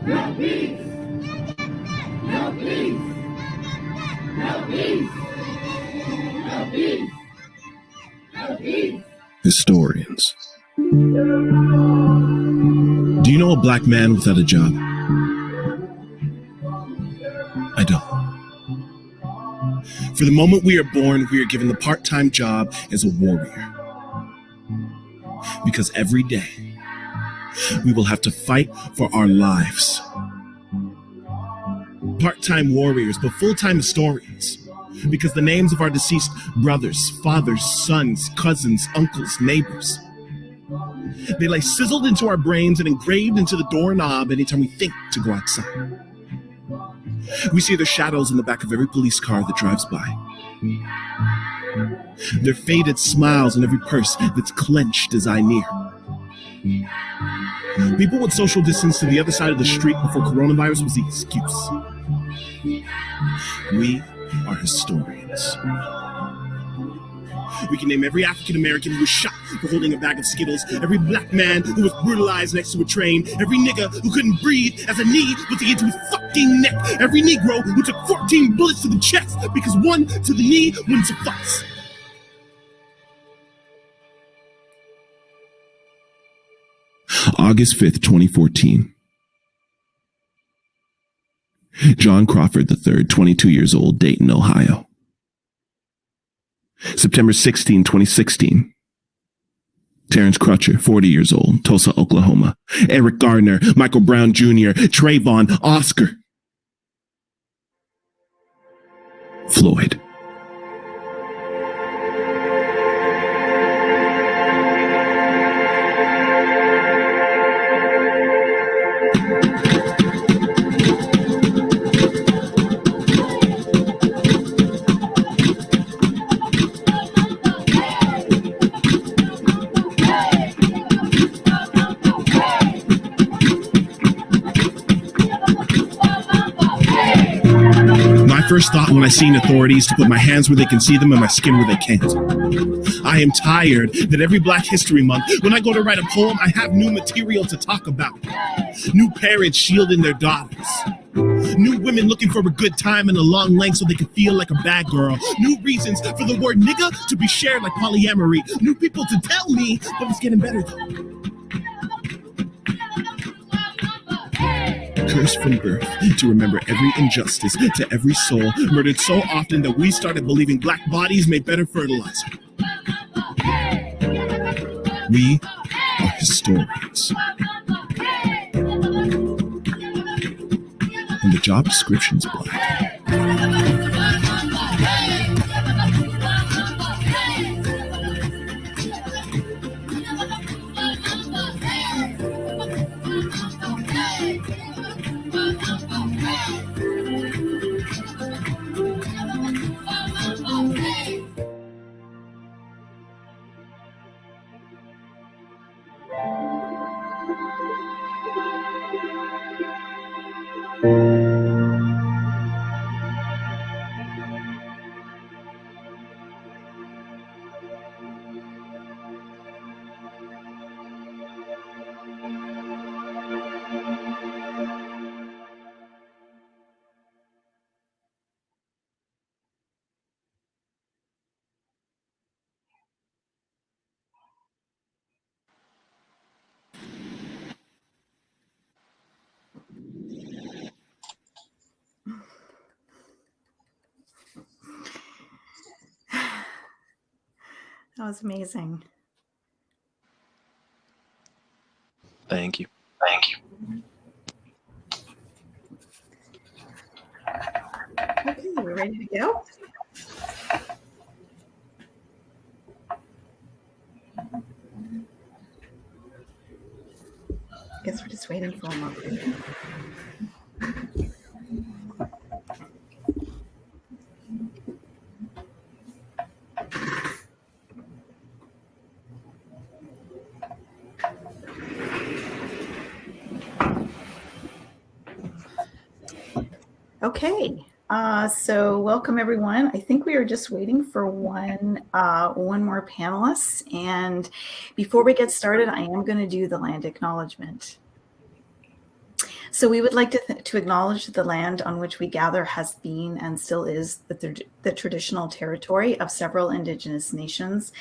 No peace. No peace. No peace. No peace. No peace. Historians. Do you know a black man without a job? I don't. For the moment we are born, we are given the part-time job as a warrior. Because every day, we will have to fight for our lives. Part-time warriors, but full-time historians. Because the names of our deceased brothers, fathers, sons, cousins, uncles, neighbors, they lay sizzled into our brains and engraved into the doorknob anytime we think to go outside. We see their shadows in the back of every police car that drives by. Their faded smiles in every purse that's clenched as I near. People would social distance to the other side of the street before coronavirus was the excuse. We are historians. We can name every African American who was shot for holding a bag of Skittles, every black man who was brutalized next to a train, every nigga who couldn't breathe as a knee was to get to his fucking neck, every Negro who took 14 bullets to the chest because one to the knee wouldn't suffice. August 5th, 2014. John Crawford III, 22 years old, Dayton, Ohio. September 16, 2016. Terrence Crutcher, 40 years old, Tulsa, Oklahoma. Eric Gardner, Michael Brown Jr., Trayvon, Oscar. Floyd. First thought when I seen authorities to put my hands where they can see them and my skin where they can't. I am tired that every Black History Month, when I go to write a poem, I have new material to talk about. New parents shielding their daughters. New women looking for a good time and a long length so they can feel like a bad girl. New reasons for the word nigga to be shared like polyamory. New people to tell me that it's getting better though. Cursed from birth to remember every injustice to every soul, murdered so often that we started believing black bodies made better fertilizer. We are historians. And the job description's black. That was amazing. Thank you. Thank you. Okay, we're ready to go. Guess we're just waiting for a moment. Okay, so welcome everyone. I think we are just waiting for one more panelist. And before we get started, I am going to do the land acknowledgement. So we would like to acknowledge that the land on which we gather has been and still is the traditional territory of several Indigenous nations,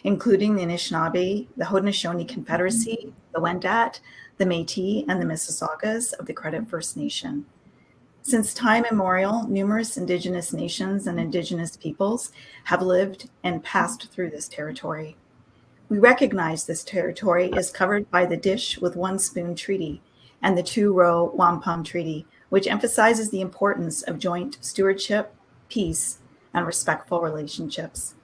including the Anishinaabe, the Haudenosaunee Confederacy, the Wendat, the Métis, and the Mississaugas of the Credit First Nation. Since time immemorial, numerous Indigenous nations and Indigenous peoples have lived and passed through this territory. We recognize this territory is covered by the Dish with One Spoon Treaty and the Two-Row Wampum Treaty, which emphasizes the importance of joint stewardship, peace, and respectful relationships.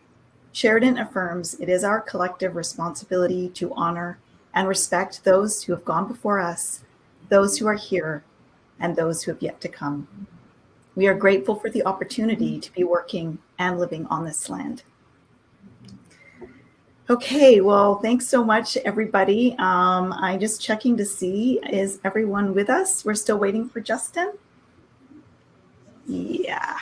Sheridan affirms it is our collective responsibility to honor and respect those who have gone before us, those who are here, and those who have yet to come. We are grateful for the opportunity to be working and living on this land. Okay, well, thanks so much, everybody. I'm just checking to see, is everyone with us? We're still waiting for Justin? Yeah.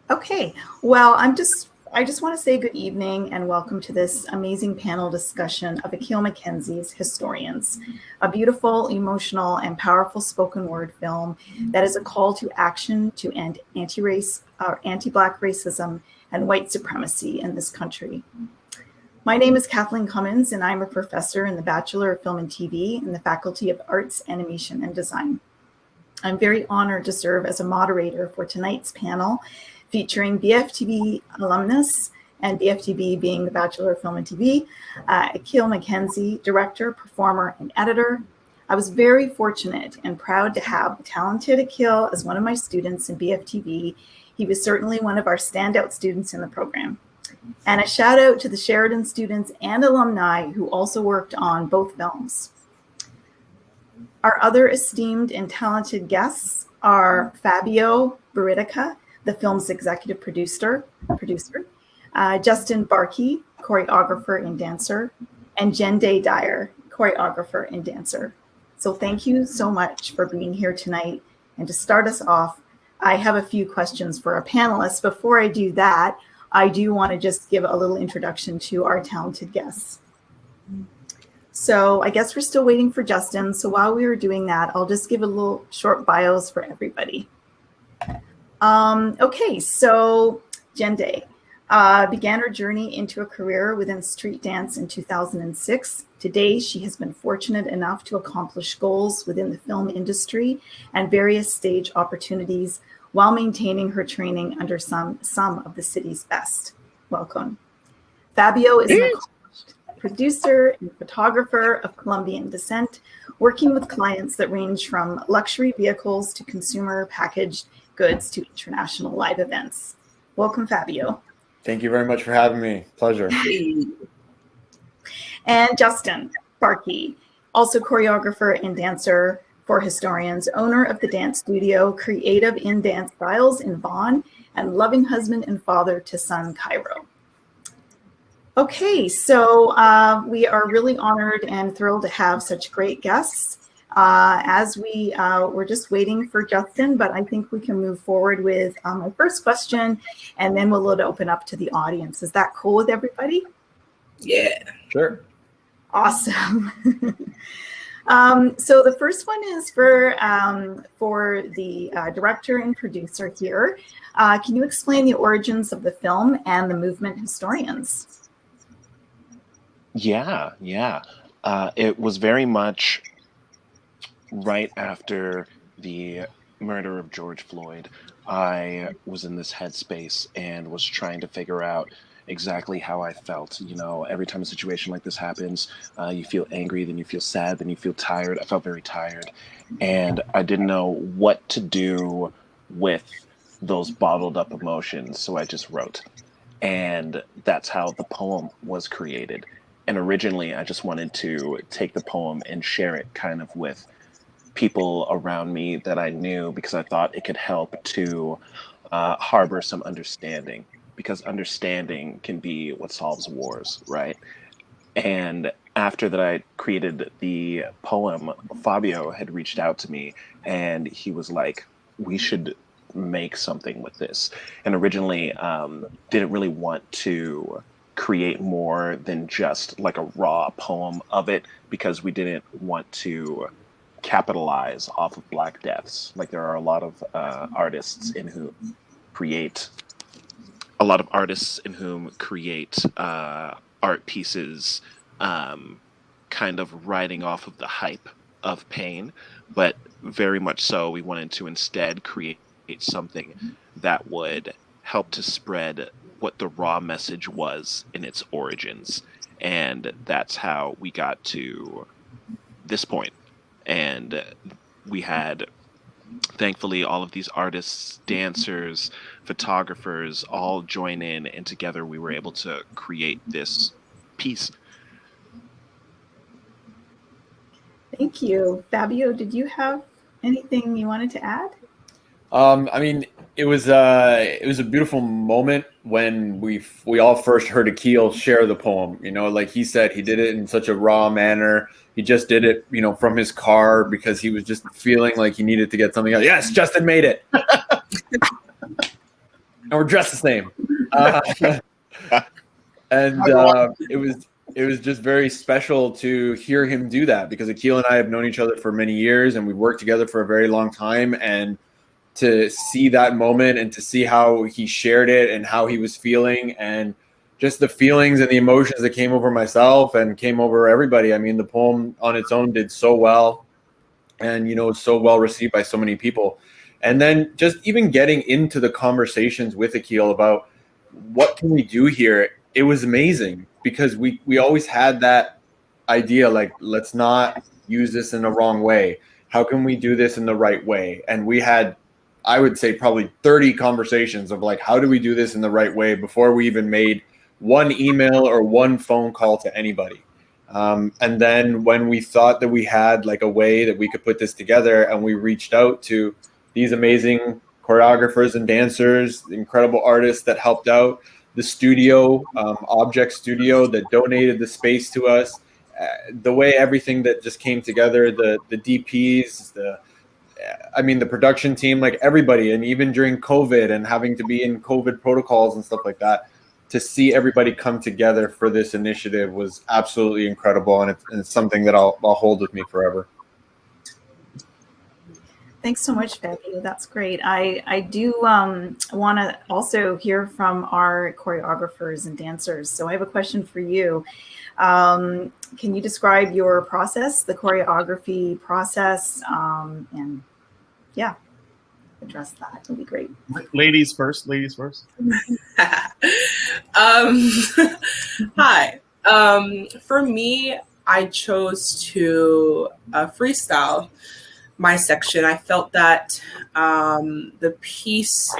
Okay, well, I just want to say good evening and welcome to this amazing panel discussion of Akil McKenzie's Historians, a beautiful, emotional, and powerful spoken word film that is a call to action to end anti-Black racism and white supremacy in this country. My name is Kathleen Cummins, and I'm a professor in the Bachelor of Film and TV in the Faculty of Arts, Animation, and Design. I'm very honored to serve as a moderator for tonight's panel, featuring BFTV alumnus, and BFTV being the Bachelor of Film and TV, Akil McKenzie, director, performer, and editor. I was very fortunate and proud to have the talented Akil as one of my students in BFTV. He was certainly one of our standout students in the program. And a shout out to the Sheridan students and alumni who also worked on both films. Our other esteemed and talented guests are Fabio Buritica, the film's executive producer, Justin Barkey, choreographer and dancer, and Jendayi Dyer, choreographer and dancer. So thank you so much for being here tonight. And to start us off, I have a few questions for our panelists. Before I do that, I do want to just give a little introduction to our talented guests. So I guess we're still waiting for Justin. So while we were doing that, I'll just give a little short bios for everybody. Okay, so Jendayi began her journey into a career within street dance in 2006. Today, she has been fortunate enough to accomplish goals within the film industry and various stage opportunities while maintaining her training under some of the city's best. Welcome. Fabio is an accomplished producer and photographer of Colombian descent, working with clients that range from luxury vehicles to consumer packaged goods to international live events. Welcome, Fabio. Thank you very much for having me. Pleasure. And Justin Barkey, also choreographer and dancer for Historians, owner of the dance studio Creative in Dance Styles in Vaughan, and loving husband and father to son Cairo. Okay, so we are really honored and thrilled to have such great guests. As we're just waiting for Justin, but I think we can move forward with my first question, and then we'll open up to the audience. Is that cool with everybody? Yeah, sure. Awesome. So the first one is for the director and producer here. Can you explain the origins of the film and the movement Historians? Yeah. It was very much right after the murder of George Floyd. I was in this headspace and was trying to figure out exactly how I felt. You know, every time a situation like this happens, you feel angry, then you feel sad, then you feel tired. I felt very tired, and I didn't know what to do with those bottled up emotions, so I just wrote. And that's how the poem was created. And originally, I just wanted to take the poem and share it kind of with people around me that I knew, because I thought it could help to harbor some understanding, because understanding can be what solves wars, right? And after that I created the poem, Fabio had reached out to me and he was like, we should make something with this. And originally didn't really want to create more than just like a raw poem of it, because we didn't want to capitalize off of Black deaths. Like there are a lot of artists in whom create art pieces, kind of riding off of the hype of pain, but very much so we wanted to instead create something that would help to spread what the raw message was in its origins. And that's how we got to this point. And we had, thankfully, all of these artists, dancers, photographers all join in, and together we were able to create this piece. Thank you. Fabio, did you have anything you wanted to add? I mean, it was a beautiful moment when we all first heard Akil share the poem. You know, like he said, he did it in such a raw manner. He just did it, you know, from his car because he was just feeling like he needed to get something out. Yes, Justin made it. And we're dressed the same. It was just very special to hear him do that because Akil and I have known each other for many years and we've worked together for a very long time. And to see that moment and to see how he shared it and how he was feeling and just the feelings and the emotions that came over myself and came over everybody. I mean, the poem on its own did so well and, you know, so well received by so many people. And then just even getting into the conversations with Akil about what can we do here, it was amazing because we always had that idea, like, let's not use this in the wrong way. How can we do this in the right way? And we had, I would say, probably 30 conversations of like, how do we do this in the right way before we even made one email or one phone call to anybody. And then when we thought that we had like a way that we could put this together and we reached out to these amazing choreographers and dancers, incredible artists that helped out, the studio, Object Studio that donated the space to us, the way everything that just came together, the DPs, the production team, like everybody, and even during COVID and having to be in COVID protocols and stuff like that, to see everybody come together for this initiative was absolutely incredible. And it's something that I'll hold with me forever. Thanks so much, Becky. That's great. I do want to also hear from our choreographers and dancers. So I have a question for you. Can you describe your process, the choreography process, and yeah, address that? It'll be great. Ladies first. Hi. For me, I chose to freestyle my section. I felt that the piece,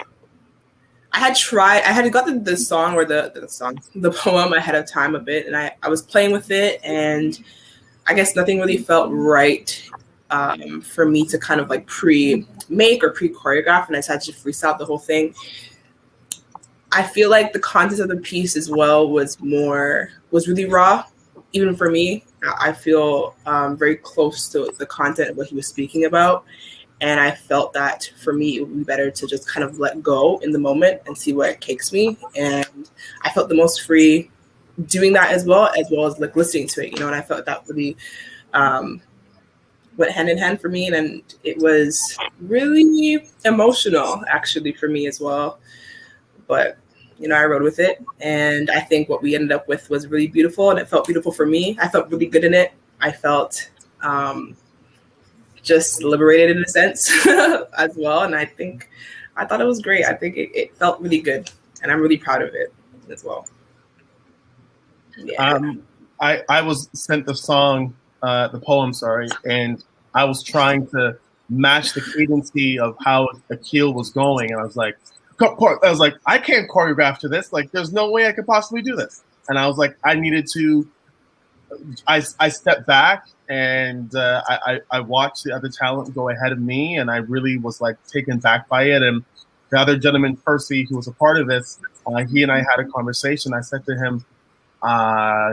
I had gotten the song or the poem ahead of time a bit, and I was playing with it, and I guess nothing really felt right for me to kind of like pre-make or pre-choreograph, and I decided to freestyle the whole thing. I feel like the content of the piece as well was really raw, even for me. I feel very close to the content of what he was speaking about. And I felt that for me, it would be better to just kind of let go in the moment and see where it takes me. And I felt the most free doing that as well as like listening to it, you know, and I felt that really went hand in hand for me. And it was really emotional actually for me as well. But, you know, I rode with it. And I think what we ended up with was really beautiful, and it felt beautiful for me. I felt really good in it. I felt just liberated in a sense as well. And I thought it was great. I think it felt really good, and I'm really proud of it as well. Yeah. I was sent the poem, and I was trying to match the cadency of how Akil was going, and I was like, I can't choreograph to this. Like, there's no way I could possibly do this. And I was like, I stepped back and I watched the other talent go ahead of me, and I really was like taken back by it. And the other gentleman, Percy, who was a part of this, he and I had a conversation. I said to him,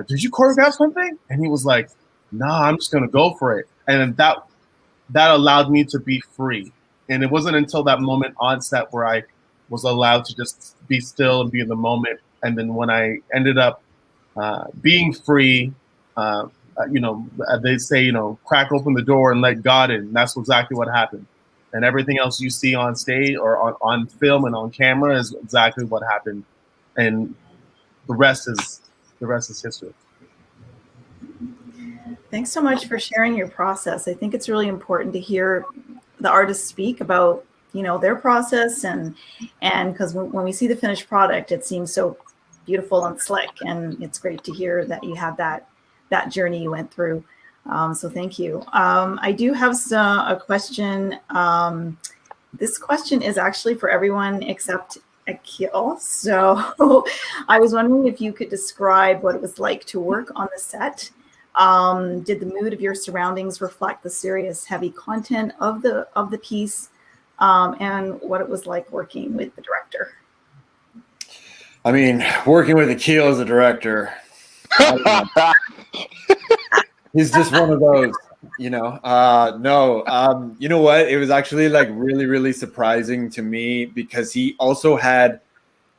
did you choreograph something? And he was like, nah, I'm just gonna go for it. And that allowed me to be free. And it wasn't until that moment on set where I was allowed to just be still and be in the moment. And then when I ended up being free, they say, crack open the door and let God in. That's exactly what happened. And everything else you see on stage or on film and on camera is exactly what happened. And the rest is history. Thanks so much for sharing your process. I think it's really important to hear the artists speak about, their process and because when we see the finished product, it seems so beautiful and slick, and it's great to hear that you had that journey you went through. So thank you. I do have a question. This question is actually for everyone except Akil. So I was wondering if you could describe what it was like to work on the set. Did the mood of your surroundings reflect the serious, heavy content of the piece, and what it was like working with the director? I mean, working with Akil as a director, he's just one of those, No, you know what? It was actually like really, really surprising to me because he also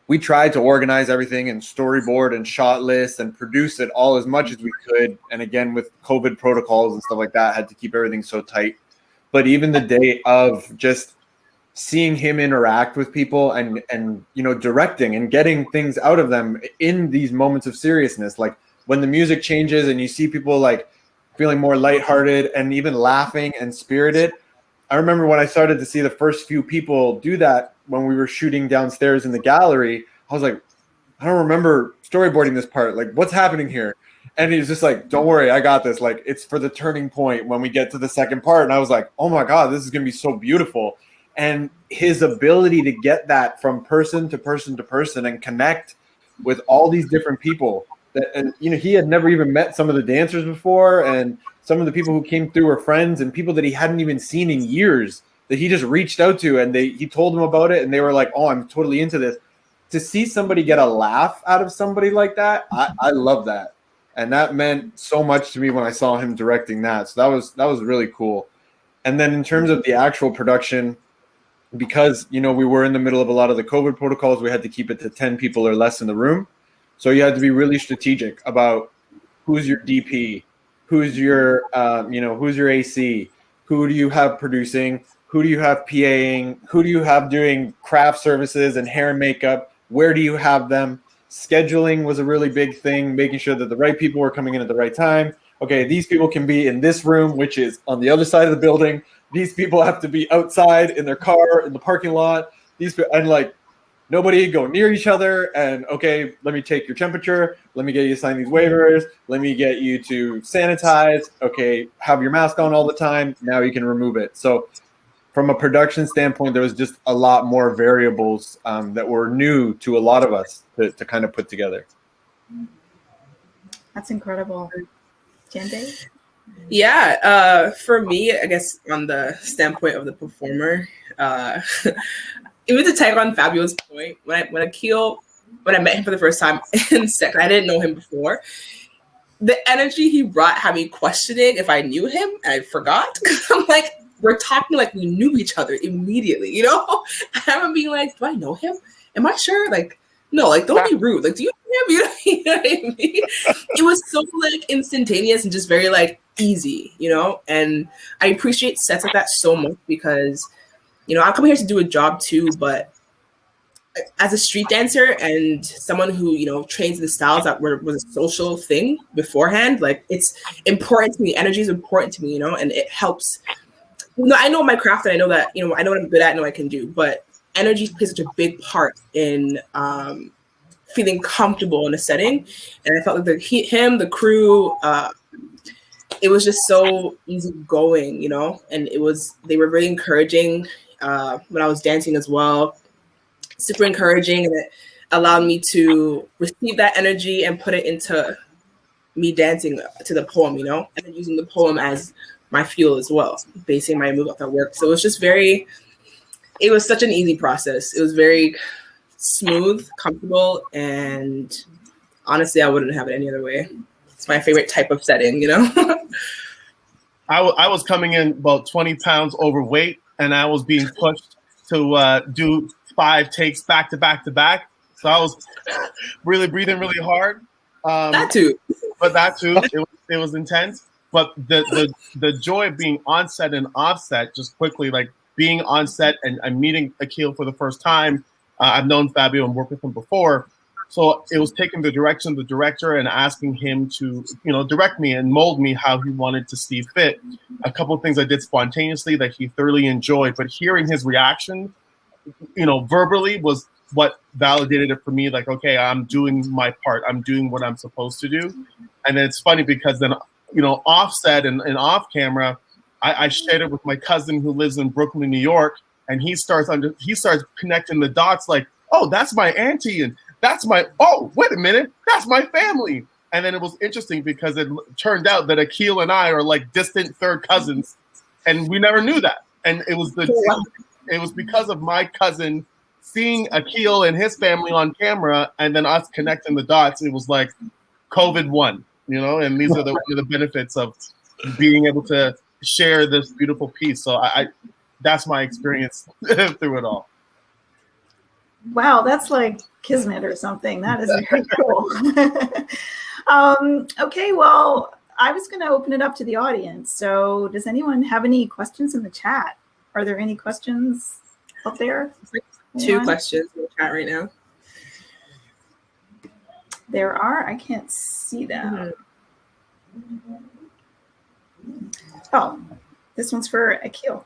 we tried to organize everything and storyboard and shot list and produce it all as much as we could. And again, with COVID protocols and stuff like that, had to keep everything so tight. But even the day of just seeing him interact with people and directing and getting things out of them in these moments of seriousness, like when the music changes and you see people like feeling more lighthearted and even laughing and spirited. I remember when I started to see the first few people do that when we were shooting downstairs in the gallery, I was like, I don't remember storyboarding this part. Like, what's happening here? And he was just like, don't worry, I got this. Like, it's for the turning point when we get to the second part. And I was like, oh my God, this is going to be so beautiful. And his ability to get that from person to person to person and connect with all these different people and he had never even met some of the dancers before, and some of the people who came through were friends and people that he hadn't even seen in years that he just reached out to, and he told them about it, and they were like, oh, I'm totally into this. To see somebody get a laugh out of somebody like that, I love that. And that meant so much to me when I saw him directing that. So that was really cool. And then in terms of the actual production, because we were in the middle of a lot of the COVID protocols, we had to keep it to 10 people or less in the room. So you had to be really strategic about who's your DP, who's your who's your AC, who do you have producing, who do you have PAing, who do you have doing craft services and hair and makeup, where do you have them? Scheduling was a really big thing, making sure that the right people were coming in at the right time. Okay, these people can be in this room, which is on the other side of the building. These people have to be outside in their car in the parking lot. Nobody go near each other. And okay, let me take your temperature. Let me get you to sign these waivers. Let me get you to sanitize. Okay, have your mask on all the time. Now you can remove it. So from a production standpoint, there was just a lot more variables that were new to a lot of us to kind of put together. That's incredible. Jendayi? Yeah, for me, I guess on the standpoint of the performer, even to tag on Fabio's point, when I met him for the first time in sec, I didn't know him before. The energy he brought had me questioning if I knew him, and I forgot. I'm like, we're talking like we knew each other immediately, And I'm being like, do I know him? Am I sure? Like, no, like, don't be rude. Like, do you know him? You know what I mean? It was so like instantaneous and just very like easy, And I appreciate sets like that so much because, I come here to do a job too, but as a street dancer and someone who, trains the styles that was a social thing beforehand, like it's important to me. Energy is important to me, and it helps. I know my craft and I know that, I know what I'm good at, I know what I can do, but energy plays such a big part in feeling comfortable in a setting. And I felt like the crew, it was just so easy going, and they were really encouraging when I was dancing as well. Super encouraging, and it allowed me to receive that energy and put it into me dancing to the poem, and then using the poem as my fuel as well, basing my move off that work. So it was just it was such an easy process. It was very smooth, comfortable, and honestly, I wouldn't have it any other way. It's my favorite type of setting, I was coming in about 20 pounds overweight, and I was being pushed to do 5 takes back to back to back. So I was really breathing really hard. That too. But that too. it was intense. But the joy of being on set and off set, just quickly, like being on set and meeting Akil for the first time. I've known Fabio and worked with him before. So it was taking the direction of the director and asking him to, direct me and mold me how he wanted to see fit. A couple of things I did spontaneously that he thoroughly enjoyed, but hearing his reaction, verbally was what validated it for me. Like, okay, I'm doing my part. I'm doing what I'm supposed to do. And then it's funny because then, offset and off camera, I shared it with my cousin who lives in Brooklyn, New York, and he starts connecting the dots like, oh, that's my auntie, and wait a minute, that's my family. And then it was interesting because it turned out that Akil and I are like distant third cousins, and we never knew that. And it was because of my cousin seeing Akil and his family on camera, and then us connecting the dots. It was like COVID won, and these are one of the benefits of being able to share this beautiful piece. So I that's my experience through it all. Wow, that's like kismet or something. That is very cool. Okay, well, I was going to open it up to the audience. So does anyone have any questions in the chat? Are there any questions up there? Two questions in the chat right now. There are? I can't see them. Oh, this one's for Akil.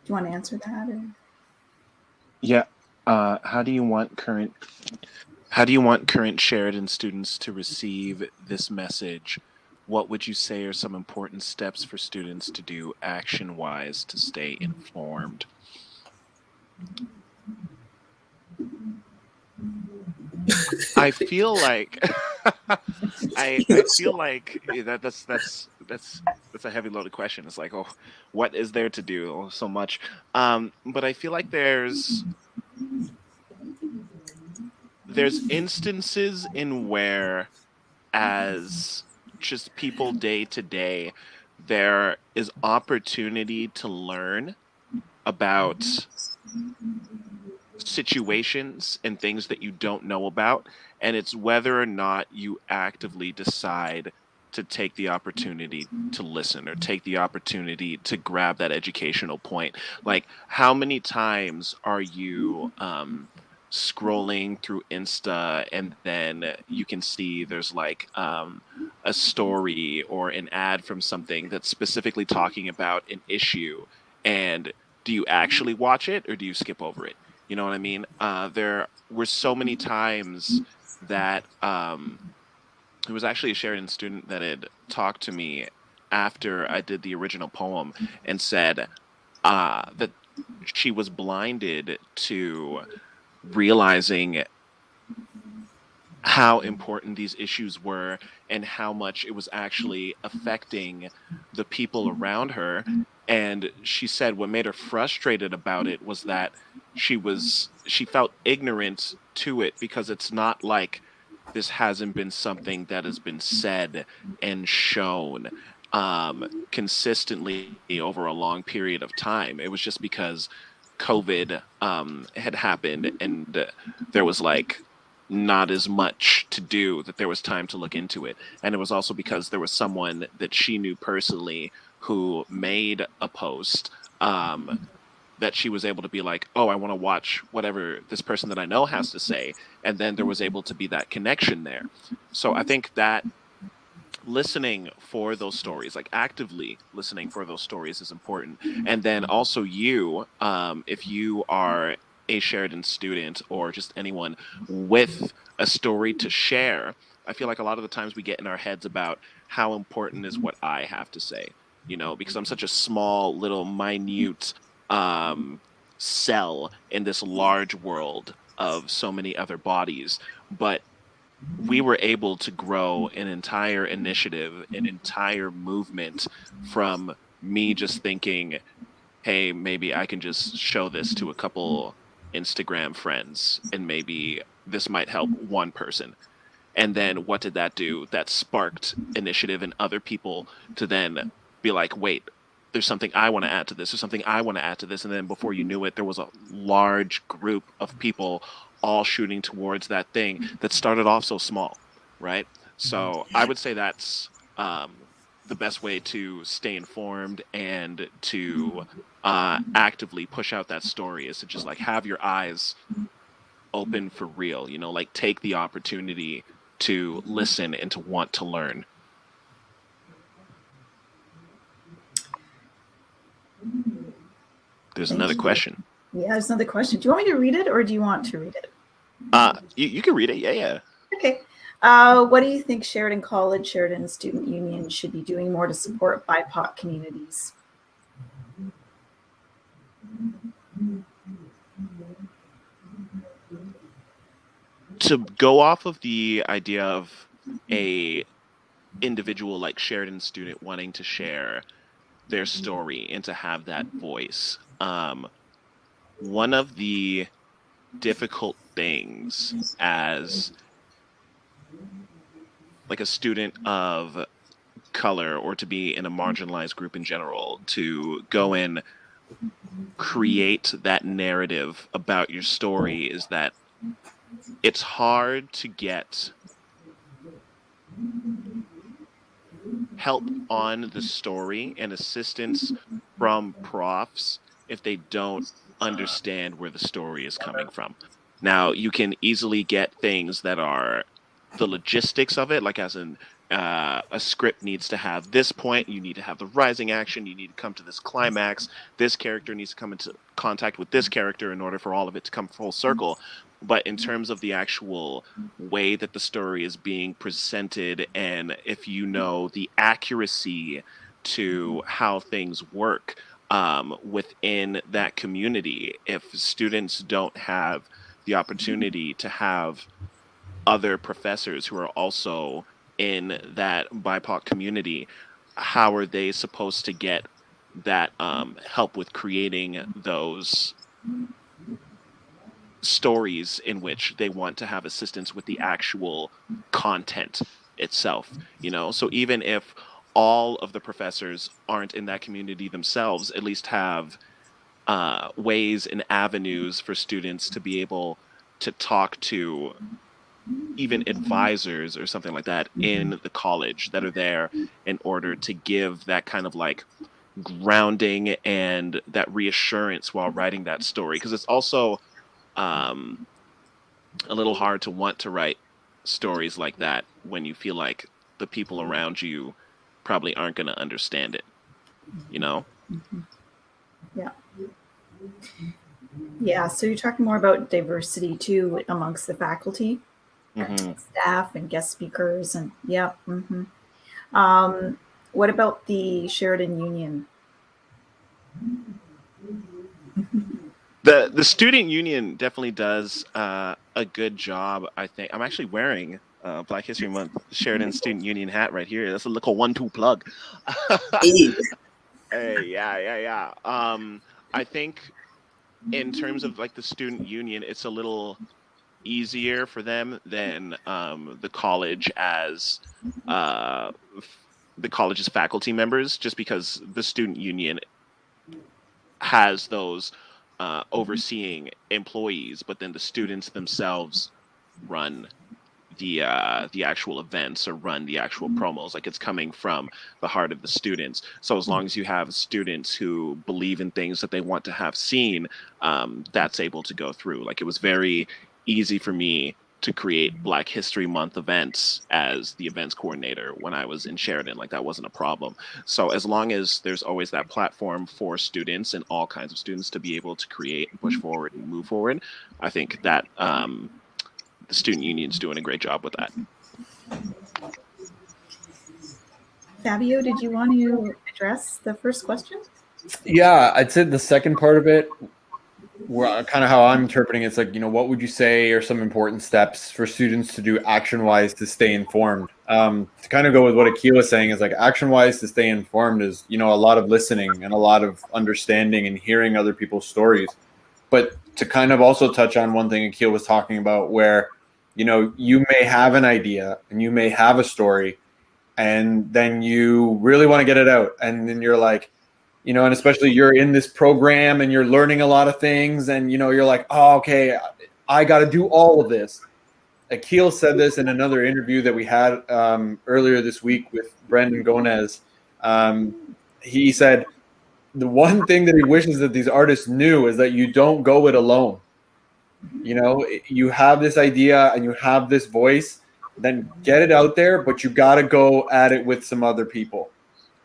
Do you want to answer that? Or? Yeah. How do you want current Sheridan students to receive this message? What would you say are some important steps for students to do action-wise to stay informed? I feel like that's a heavy loaded question. It's like, oh, what is there to do? Oh, so much. But I feel like there's instances in where, as just people day to day, there is opportunity to learn about situations and things that you don't know about, and it's whether or not you actively decide to take the opportunity to listen or take the opportunity to grab that educational point. Like, how many times are you scrolling through Insta and then you can see there's like a story or an ad from something that's specifically talking about an issue, and do you actually watch it or do you skip over it? You know what I mean? There were so many times that it was actually a Sheridan student that had talked to me after I did the original poem and said that she was blinded to realizing how important these issues were and how much it was actually affecting the people around her. And she said what made her frustrated about it was that she felt ignorant to it, because it's not like this hasn't been something that has been said and shown consistently over a long period of time. It was just because COVID had happened and there was like not as much to do that there was time to look into it. And it was also because there was someone that she knew personally who made a post that she was able to be like, oh, I want to watch whatever this person that I know has to say. And then there was able to be that connection there. So I think that listening for those stories, like actively listening for those stories, is important. And then also if you are a Sheridan student or just anyone with a story to share, I feel like a lot of the times we get in our heads about how important is what I have to say, because I'm such a small, little, minute cell in this large world of so many other bodies. But we were able to grow an entire initiative, an entire movement from me just thinking, hey, maybe I can just show this to a couple Instagram friends and maybe this might help one person. And then what did that do? That sparked initiative in other people to then be like, wait, there's something I want to add to this, or something I want to add to this. And then before you knew it, there was a large group of people all shooting towards that thing that started off so small, right? So I would say that's the best way to stay informed and to actively push out that story, is to just like have your eyes open for real, you know, like take the opportunity to listen and to want to learn. There's another question. Yeah, there's another question. Do you want me to read it, or do you want to read it? You can read it. Yeah. Okay. What do you think Sheridan College, Sheridan Student Union should be doing more to support BIPOC communities? To go off of the idea of a individual like Sheridan student wanting to share their story and to have that voice, one of the difficult things as like a student of color, or to be in a marginalized group in general, to go and create that narrative about your story, is that it's hard to get help on the story and assistance from profs if they don't understand where the story is coming from. Now, you can easily get things that are the logistics of it, like as in a script needs to have this point, you need to have the rising action, you need to come to this climax, this character needs to come into contact with this character in order for all of it to come full circle. But in terms of the actual way that the story is being presented, and if you know the accuracy to how things work within that community, if students don't have the opportunity to have other professors who are also in that BIPOC community, how are they supposed to get that help with creating those stories in which they want to have assistance with the actual content itself, you know? So even if all of the professors aren't in that community themselves, at least have ways and avenues for students to be able to talk to even advisors or something like that in the college that are there in order to give that kind of like grounding and that reassurance while writing that story. Because it's also a little hard to want to write stories like that when you feel like the people around you probably aren't going to understand it, you know? Yeah. Yeah, so you're talking more about diversity too amongst the faculty, staff, and guest speakers, and yeah. What about the Sheridan Union? The student union definitely does a good job, I think. I'm actually wearing Black History Month Sheridan Student Union hat right here. That's a little 1-2 plug. Hey, yeah. I think in terms of like the student union, it's a little easier for them than the college as the college's faculty members, just because the student union has those overseeing employees, but then the students themselves run the actual events or run the actual promos. Like, it's coming from the heart of the students. So as long as you have students who believe in things that they want to have seen, that's able to go through. Like, it was very easy for me to create Black History Month events as the events coordinator when I was in Sheridan. Like, that wasn't a problem. So as long as there's always that platform for students and all kinds of students to be able to create and push forward and move forward, I think that the student union's doing a great job with that. Fabio, did you want to address the first question? Yeah, I'd say the second part of it, where kind of how I'm interpreting it, it's like, you know, what would you say are some important steps for students to do action-wise to stay informed? To kind of go with what Akil was saying, is like action-wise to stay informed is, you know, a lot of listening and a lot of understanding and hearing other people's stories. But to kind of also touch on one thing Akil was talking about, where, you know, you may have an idea and you may have a story, and then you really want to get it out. And then you're like, you know, and especially you're in this program and you're learning a lot of things, and, you know, you're like, oh, okay, I got to do all of this. Akil said this in another interview that we had earlier this week with Brendan Gonez. He said the one thing that he wishes that these artists knew is that you don't go it alone. You know, you have this idea and you have this voice, then get it out there, but you got to go at it with some other people.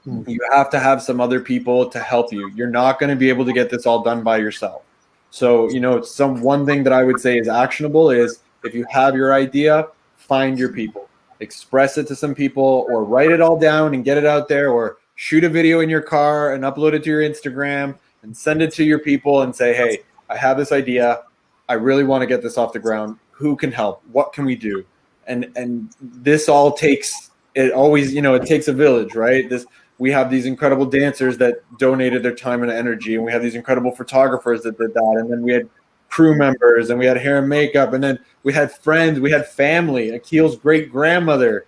You have to have some other people to help you. You're not going to be able to get this all done by yourself. So, you know, one thing that I would say is actionable is if you have your idea, find your people, express it to some people, or write it all down and get it out there, or shoot a video in your car and upload it to your Instagram and send it to your people and say, hey, I have this idea. I really want to get this off the ground. Who can help? What can we do? And this all takes, it always, you know, it takes a village, right? We have these incredible dancers that donated their time and energy, and we have these incredible photographers that did that, and then we had crew members, and we had hair and makeup, and then we had friends, we had family. Akil's great-grandmother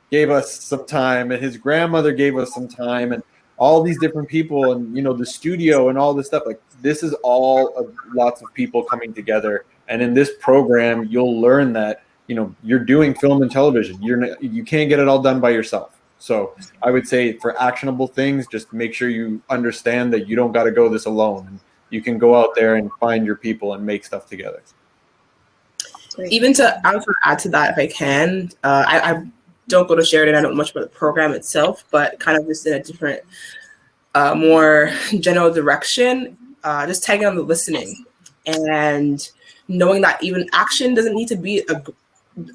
gave us some time, and his grandmother gave us some time, and all these different people, and, you know, the studio and all this stuff. Like, this is all of lots of people coming together, and in this program, you'll learn that, you know, you're doing film and television. You can't get it all done by yourself. So I would say for actionable things, just make sure you understand that you don't got to go this alone. And you can go out there and find your people and make stuff together. Even I would add to that if I can. I don't go to Sheridan. I don't know much about the program itself, but kind of just in a different, more general direction, just tagging on the listening and knowing that even action doesn't need to be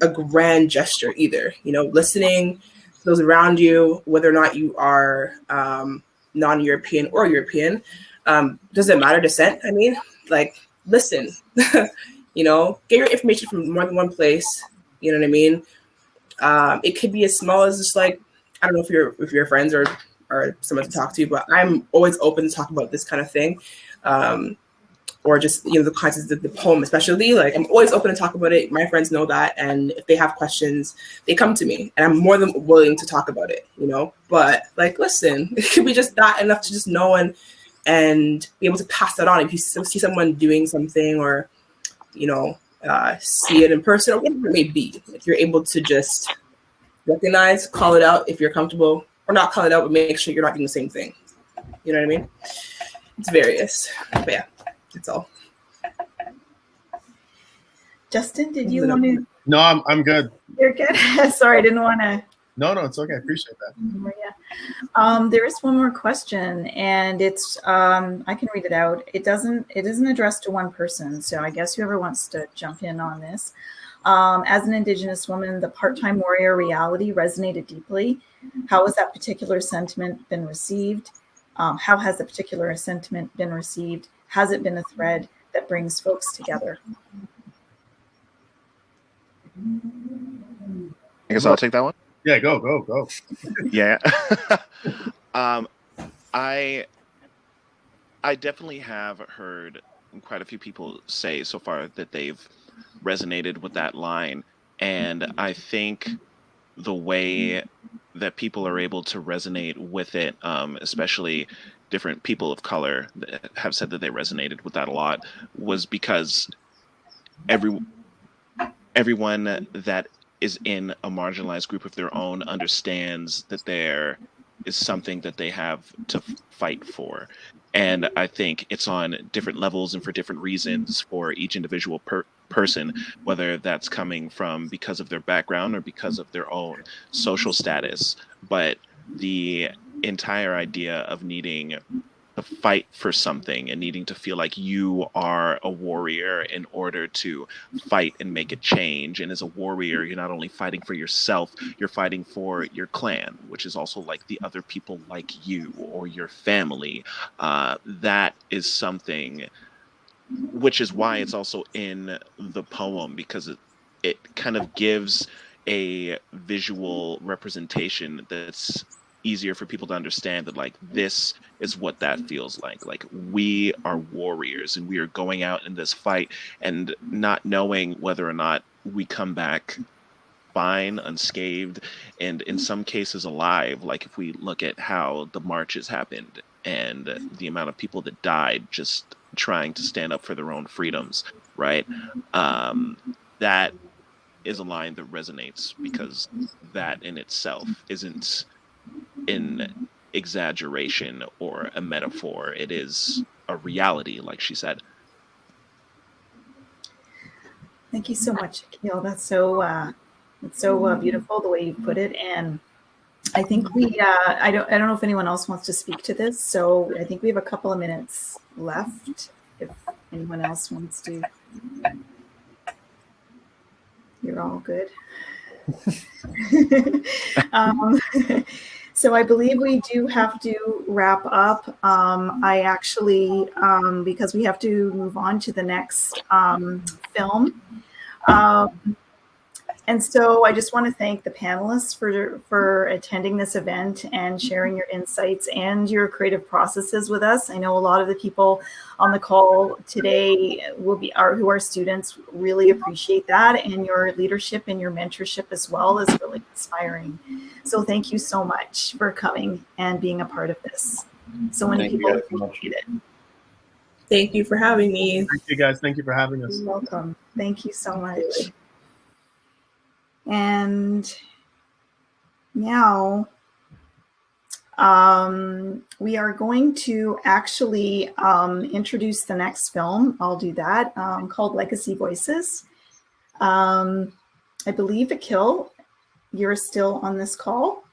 a grand gesture either. You know, listening those around you, whether or not you are non-European or European, doesn't matter descent. I mean, like, listen, you know, get your information from more than one place. You know what I mean? It could be as small as just like, I don't know if you're friends or someone to talk to, but I'm always open to talk about this kind of thing. Or just, you know, the concepts of the poem, especially. Like, I'm always open to talk about it. My friends know that. And if they have questions, they come to me. And I'm more than willing to talk about it, you know. But, like, listen, it could be just that enough to just know and be able to pass that on. If you see someone doing something or, you know, see it in person or whatever it may be, if you're able to just recognize, call it out if you're comfortable, or not call it out, but make sure you're not doing the same thing. You know what I mean? It's various. But, yeah. That's all. Justin, did you want to? No, I'm good. You're good. Sorry, I didn't want to. No, it's okay. I appreciate that. Yeah. There is one more question, and it's I can read it out. It isn't addressed to one person, so I guess whoever wants to jump in on this. As an Indigenous woman, the part-time warrior reality resonated deeply. How has that particular sentiment been received? How has the particular sentiment been received? Has it been a thread that brings folks together? I guess I'll take that one. Yeah, go. Yeah. I definitely have heard quite a few people say so far that they've resonated with that line. And I think the way that people are able to resonate with it, especially different people of color that have said that they resonated with that a lot, was because everyone that is in a marginalized group of their own understands that there is something that they have to fight for. And I think it's on different levels and for different reasons for each individual person, whether that's coming from because of their background or because of their own social status. But the entire idea of needing to fight for something and needing to feel like you are a warrior in order to fight and make a change. And as a warrior, you're not only fighting for yourself, you're fighting for your clan, which is also like the other people like you or your family. That is something, which is why it's also in the poem, because it kind of gives a visual representation that's easier for people to understand, that like this is what that feels like we are warriors and we are going out in this fight and not knowing whether or not we come back fine, unscathed, and in some cases alive. Like if we look at how the marches happened and the amount of people that died just trying to stand up for their own freedoms, right? That is a line that resonates, because that in itself isn't an exaggeration or a metaphor. It is a reality, like she said. Thank you so much, Akil. That's so beautiful the way you put it. And I think I don't know if anyone else wants to speak to this. So I think we have a couple of minutes left. If anyone else wants to, you're all good. So I believe we do have to wrap up. I actually, because we have to move on to the next film. And so I just want to thank the panelists for attending this event and sharing your insights and your creative processes with us. I know a lot of the people on the call today who are students really appreciate that, and your leadership and your mentorship as well is really inspiring. So thank you so much for coming and being a part of this. So many people appreciate it. Thank you for having me. Thank you, guys. Thank you for having us. You're welcome. Thank you so much. And now we are going to actually introduce the next film. I'll do that, called Legacy Voices. I believe, Akil, you're still on this call.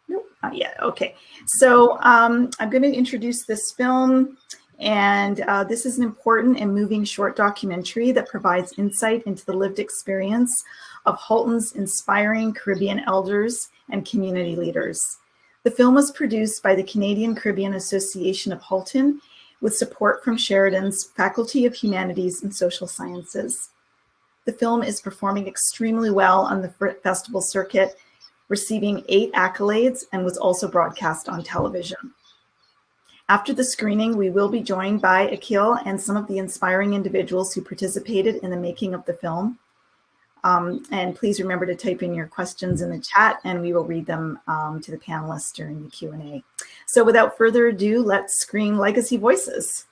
Nope, not yet. Okay. So I'm going to introduce this film. And this is an important and moving short documentary that provides insight into the lived experience of Halton's inspiring Caribbean elders and community leaders. The film was produced by the Canadian Caribbean Association of Halton with support from Sheridan's Faculty of Humanities and Social Sciences. The film is performing extremely well on the festival circuit, receiving 8 accolades, and was also broadcast on television. After the screening, we will be joined by Akil and some of the inspiring individuals who participated in the making of the film. And please remember to type in your questions in the chat, and we will read them to the panelists during the Q&A. So without further ado, let's screen Legacy Voices.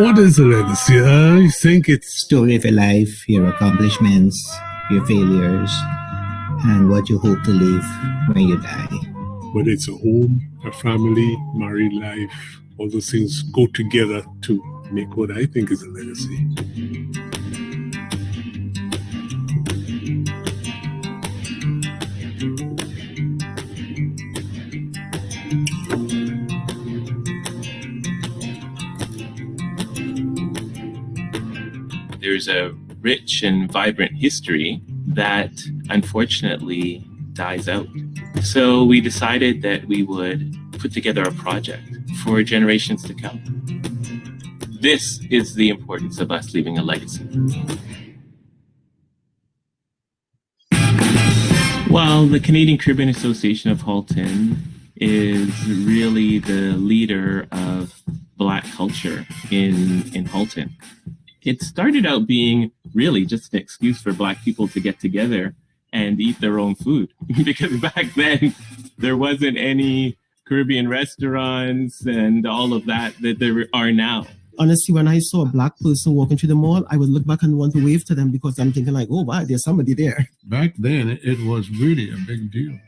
What is a legacy? I think it's story of your life, your accomplishments, your failures, and what you hope to leave when you die. Whether it's a home, a family, married life, all those things go together to make what I think is a legacy. There's a rich and vibrant history that unfortunately dies out. So we decided that we would put together a project for generations to come. This is the importance of us leaving a legacy. Well, the Canadian Caribbean Association of Halton is really the leader of Black culture in Halton. It started out being really just an excuse for Black people to get together and eat their own food. Because back then, there wasn't any Caribbean restaurants and all of that there are now. Honestly, when I saw a Black person walking through the mall, I would look back and want to wave to them because I'm thinking like, oh, wow, there's somebody there. Back then, it was really a big deal.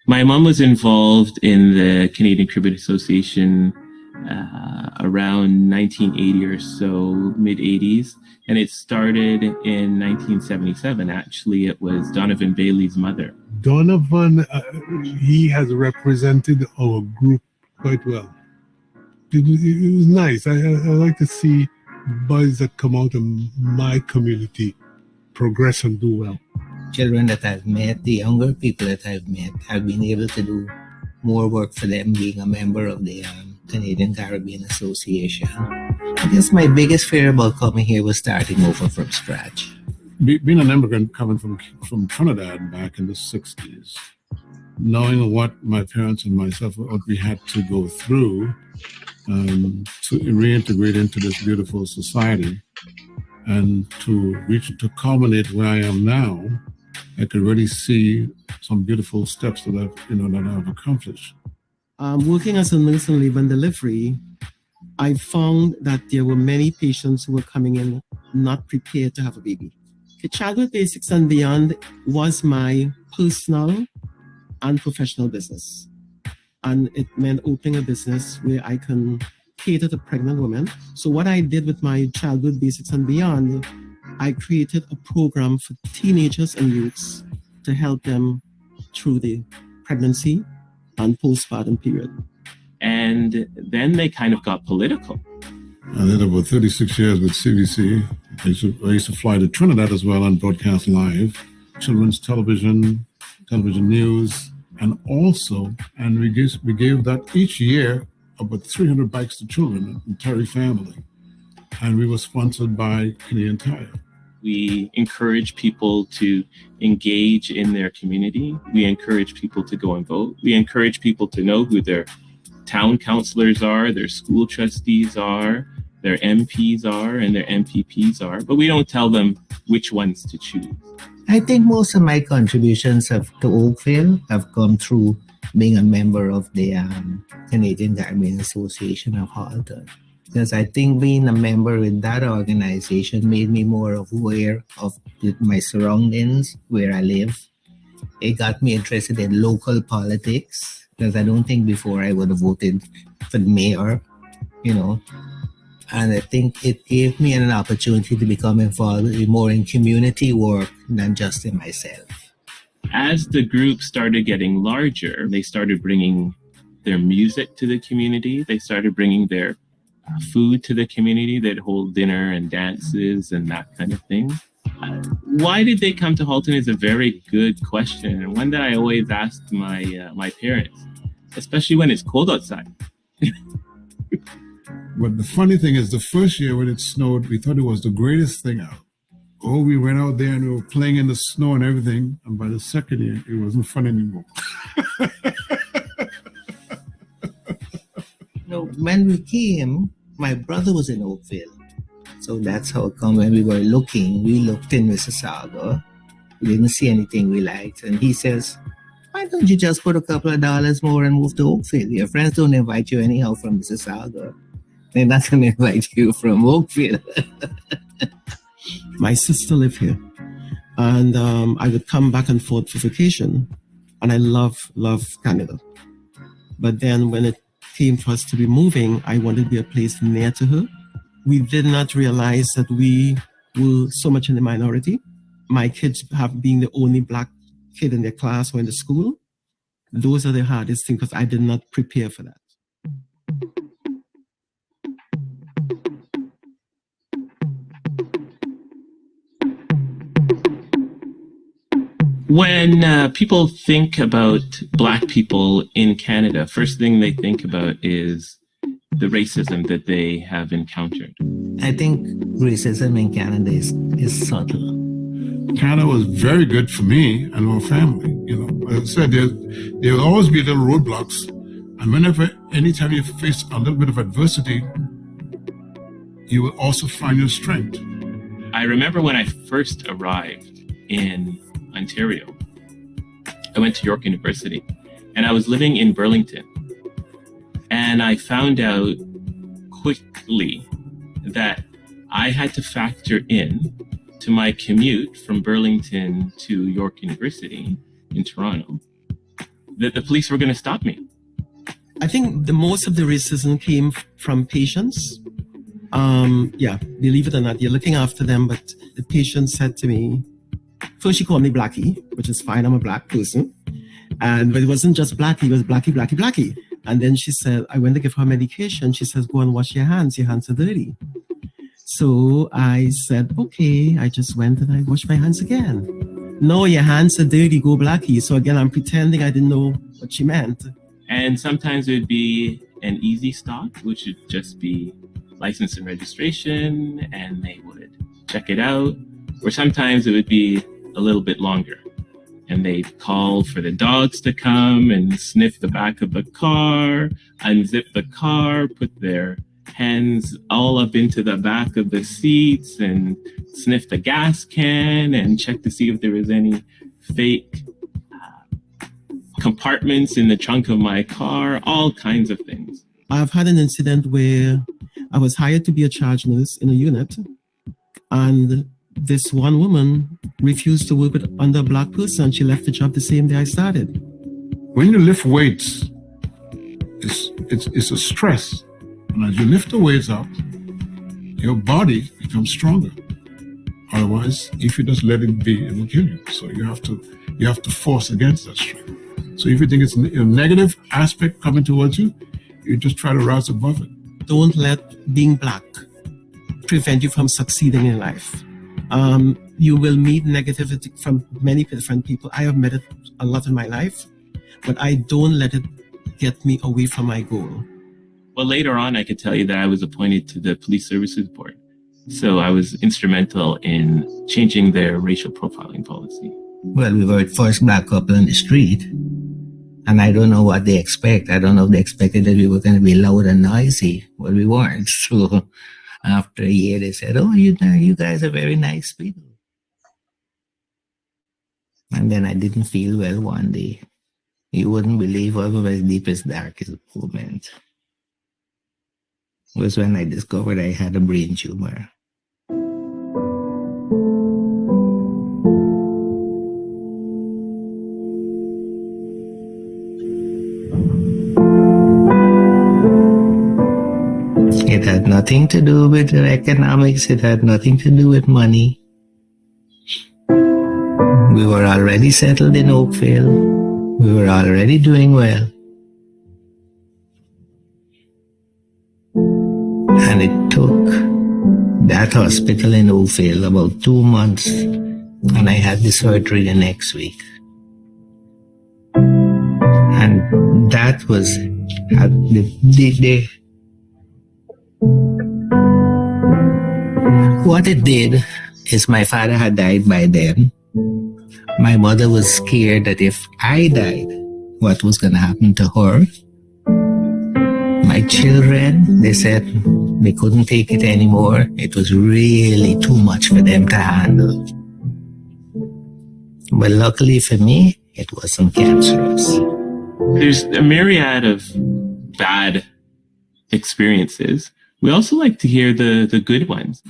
My mom was involved in the Canadian Caribbean Association around 1980 or so, mid-80s, and it started in 1977. Actually, it was Donovan Bailey's mother. Donovan, he has represented our group quite well. It was nice. I like to see boys that come out of my community progress and do well. Children that I've met, the younger people that I've met, I've been able to do more work for them being a member of the Canadian Caribbean Association. I guess my biggest fear about coming here was starting over from scratch. Being an immigrant coming from Trinidad back in the 60s, knowing what my parents and myself, what we had to go through to reintegrate into this beautiful society and to culminate where I am now, I could really see some beautiful steps that I've accomplished. Working as a nurse in labor and delivery, I found that there were many patients who were coming in not prepared to have a baby. The Childhood Basics and Beyond was my personal and professional business. And it meant opening a business where I can cater to pregnant women. So what I did with my Childhood Basics and Beyond, I created a program for teenagers and youths to help them through the pregnancy and postpartum period. And then they kind of got political. I did about 36 years with CBC. I used to fly to Trinidad as well and broadcast live, children's television news, and also, and we gave that each year about 300 bikes to children in Terry family. And we were sponsored by Canadian Tire. We encourage people to engage in their community. We encourage people to go and vote. We encourage people to know who their town councillors are, their school trustees are, their MPs are, and their MPPs are, but we don't tell them which ones to choose. I think most of my contributions to Oakville have come through being a member of the Canadian Caribbean Association of Halton. Because I think being a member in that organization made me more aware of my surroundings, where I live. It got me interested in local politics, because I don't think before I would have voted for the mayor, And I think it gave me an opportunity to become involved more in community work than just in myself. As the group started getting larger, they started bringing their music to the community. They started bringing their food to the community. They'd hold dinner and dances and that kind of thing. Why did they come to Halton is a very good question, and one that I always asked my parents, especially when it's cold outside. But the funny thing is, the first year when it snowed, we thought it was the greatest thing out. Oh, we went out there and we were playing in the snow and everything, and by the second year, it wasn't fun anymore. When we came, my brother was in Oakville. So that's how it come. When we were looking, we looked in Mississauga. We didn't see anything we liked. And he says, why don't you just put a couple of dollars more and move to Oakville? Your friends don't invite you anyhow from Mississauga. They're not going to invite you from Oakville. My sister lived here. And I would come back and forth for vacation. And I love Canada. But then when it came for us to be moving, I wanted to be a place near to her. We did not realize that we were so much in the minority. My kids being the only Black kid in their class or in the school. Those are the hardest things because I did not prepare for that. When people think about Black people in Canada, first thing they think about is the racism that they have encountered. I think racism in Canada is subtle. Canada was very good for me and our family. As I said, there will always be little roadblocks, and anytime you face a little bit of adversity, you will also find your strength. I remember when I first arrived in Ontario, I went to York University, and I was living in Burlington. And I found out quickly that I had to factor in to my commute from Burlington to York University in Toronto that the police were going to stop me. I think the most of the racism came from patients. Believe it or not, you're looking after them, but the patient said to me, first she called me Blackie, which is fine, I'm a Black person. But it wasn't just Blackie, it was Blackie. And then she said, I went to give her medication. She says, go and wash your hands are dirty. So I said, okay. I just went and I washed my hands again. No, your hands are dirty, go Blackie. So again, I'm pretending I didn't know what she meant. And sometimes it would be an easy stop, which would just be license and registration, and they would check it out. Or sometimes it would be a little bit longer. and they'd call for the dogs to come and sniff the back of the car, unzip the car, put their hands all up into the back of the seats and sniff the gas can and check to see if there was any fake compartments in the trunk of my car, all kinds of things. I've had an incident where I was hired to be a charge nurse in a unit, and this one woman refused to work under a black person. She left the job the same day I started. When you lift weights, it's a stress. And as you lift the weights up, your body becomes stronger. Otherwise, if you just let it be, it will kill you. So you have to force against that strength. So if you think it's a negative aspect coming towards you, you just try to rise above it. Don't let being black prevent you from succeeding in life. You will meet negativity from many different people. I have met it a lot in my life, but I don't let it get me away from my goal. Well, later on, I could tell you that I was appointed to the Police Services Board. So I was instrumental in changing their racial profiling policy. Well, we were the first black couple on the street, and I don't know what they expect. I don't know if they expected that we were going to be loud and noisy, but we weren't. So after a year, they said, "Oh, you guys are very nice people." And then I didn't feel well one day. You wouldn't believe what was my deepest, darkest moment was when I discovered I had a brain tumor. It had nothing to do with economics. It had nothing to do with money. We were already settled in Oakville. We were already doing well. And it took that hospital in Oakville about 2 months, and I had the surgery the next week. And that was what it did is my father had died by then. My mother was scared that if I died, what was going to happen to her? My children, they said they couldn't take it anymore. It was really too much for them to handle. But luckily for me, it wasn't cancerous. There's a myriad of bad experiences. We also like to hear the good ones.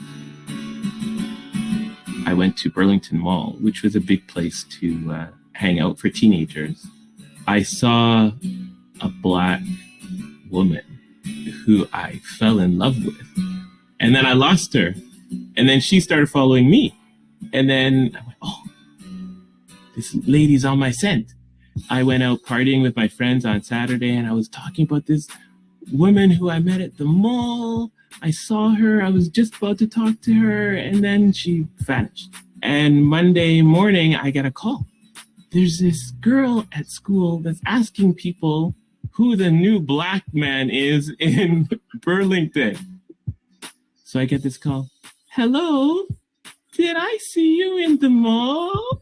I went to Burlington Mall, which was a big place to hang out for teenagers. I saw a black woman who I fell in love with. And then I lost her. And then she started following me. And then I went, oh, this lady's on my scent. I went out partying with my friends on Saturday, and I was talking about this woman who I met at the mall. I saw her. I was just about to talk to her, and then she vanished. And Monday morning, I get a call. There's this girl at school that's asking people who the new black man is in Burlington. So I get this call. Hello, did I see you in the mall?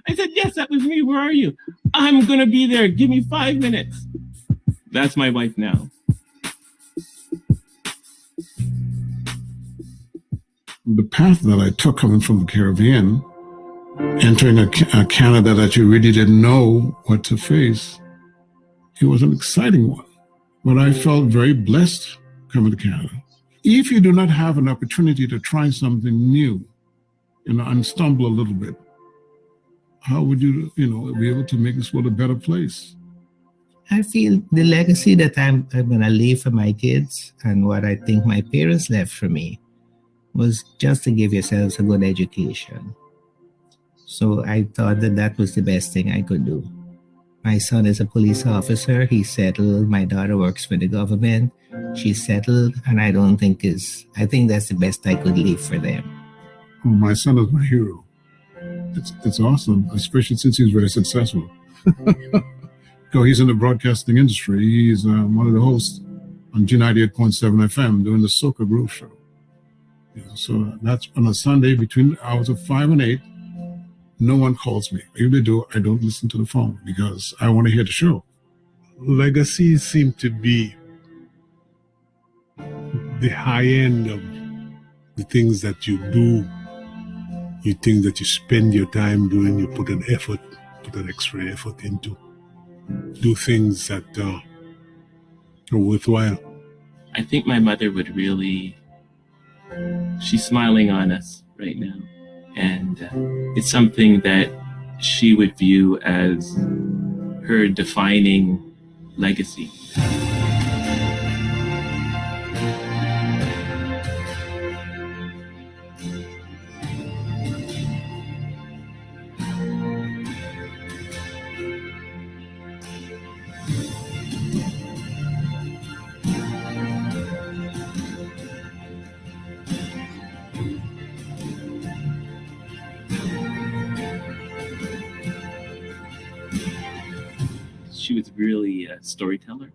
I said, yes, that was me. Where are you? I'm going to be there. Give me 5 minutes. That's my wife now. The path that I took coming from the Caribbean, entering a Canada that you really didn't know what to face, it was an exciting one. But I felt very blessed coming to Canada. If you do not have an opportunity to try something new, and stumble a little bit, how would you be able to make this world a better place? I feel the legacy that I'm going to leave for my kids and what I think my parents left for me was just to give yourselves a good education. So I thought that was the best thing I could do. My son is a police officer. He's settled. My daughter works for the government. She's settled. And I think that's the best I could leave for them. Oh, my son is my hero. It's awesome, especially since he's very successful. He's in the broadcasting industry. He's one of the hosts on G98.7 FM doing the Soca Groove Show. So that's on a Sunday between the hours of 5 and 8. no one calls me. If they do, I don't listen to the phone because I want to hear the show. Legacies seem to be the high end of the things that you do. You think that you spend your time doing, you put an extra effort into. Do things that are worthwhile. I think my mother would really, she's smiling on us right now. And it's something that she would view as her defining legacy. She was really a storyteller,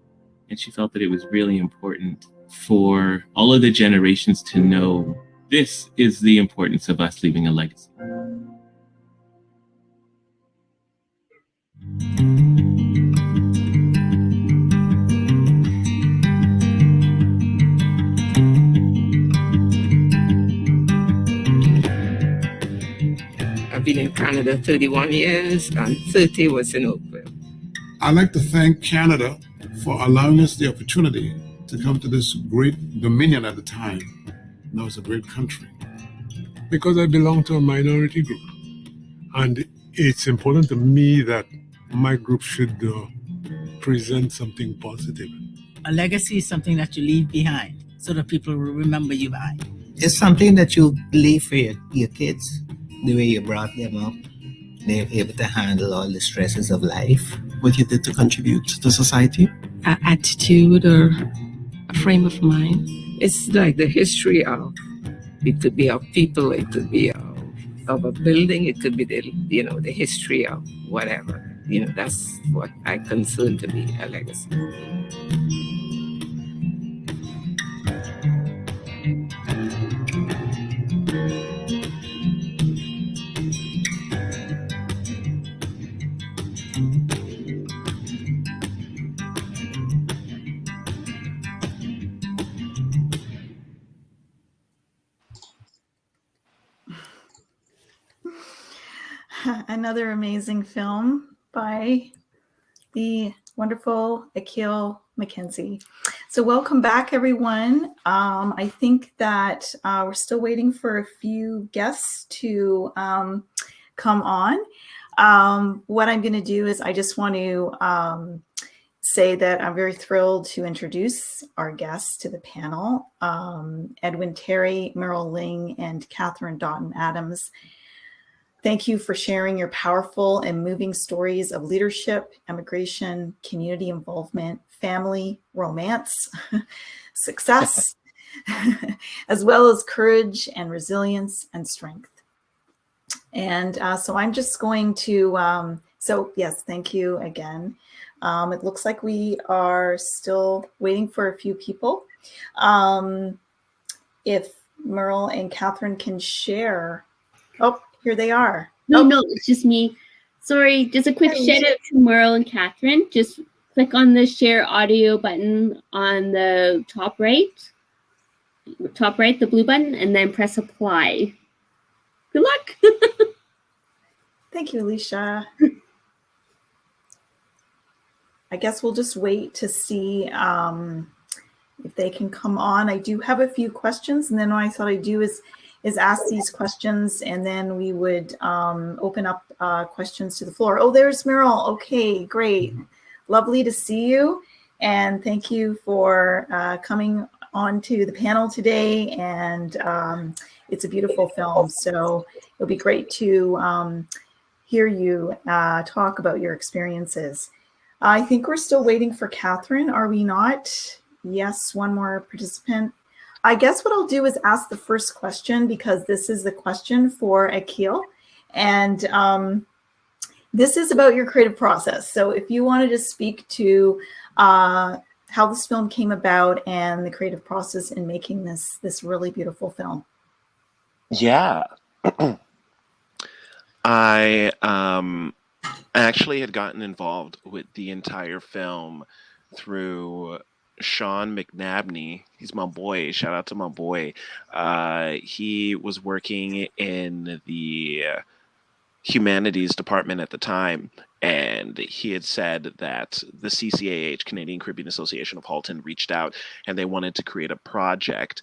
and she felt that it was really important for all of the generations to know this is the importance of us leaving a legacy. I've been in Canada 31 years, and 30 was in Oakville. I'd like to thank Canada for allowing us the opportunity to come to this great dominion at the time. Now it's a great country. Because I belong to a minority group. And it's important to me that my group should present something positive. A legacy is something that you leave behind so that people will remember you by. It's something that you leave for your kids, the way you brought them up. They're able to handle all the stresses of life. What you did to contribute to society? An attitude or a frame of mind. It's like the history of, it could be of people, it could be of a building, it could be the history of whatever. That's what I consider to be a legacy. Another amazing film by the wonderful Akil McKenzie. So welcome back, everyone. I think that we're still waiting for a few guests to come on. What I'm going to do is I just want to say that I'm very thrilled to introduce our guests to the panel, Edwin Terry, Merle Ling, and Katherine Dottin-Adams. Thank you for sharing your powerful and moving stories of leadership, immigration, community involvement, family, romance, success, as well as courage and resilience and strength. And so I'm just going to, yes, thank you again. It looks like we are still waiting for a few people. If Merle and Katherine can share. Oh, here they are. No, it's just me. Sorry, just a quick shout out to Merle and Katherine. Just click on the share audio button on the top right, the blue button, and then press apply. Good luck. Thank you, Alicia. I guess we'll just wait to see if they can come on. I do have a few questions, and then what I thought I'd do is ask these questions, and then we would open up questions to the floor. Oh, there's Merle. Okay, great. Lovely to see you. And thank you for coming on to the panel today. And it's a beautiful film. So it'll be great to hear you talk about your experiences. I think we're still waiting for Katherine, are we not? Yes, one more participant. I guess what I'll do is ask the first question, because this is the question for Akil. And this is about your creative process. So if you wanted to speak to how this film came about and the creative process in making this really beautiful film. Yeah. I actually had gotten involved with the entire film through Sean McNabney. He's my boy. Shout out to my boy. He was working in the humanities department at the time, and he had said that the CCAH, Canadian Caribbean Association of Halton, reached out and they wanted to create a project.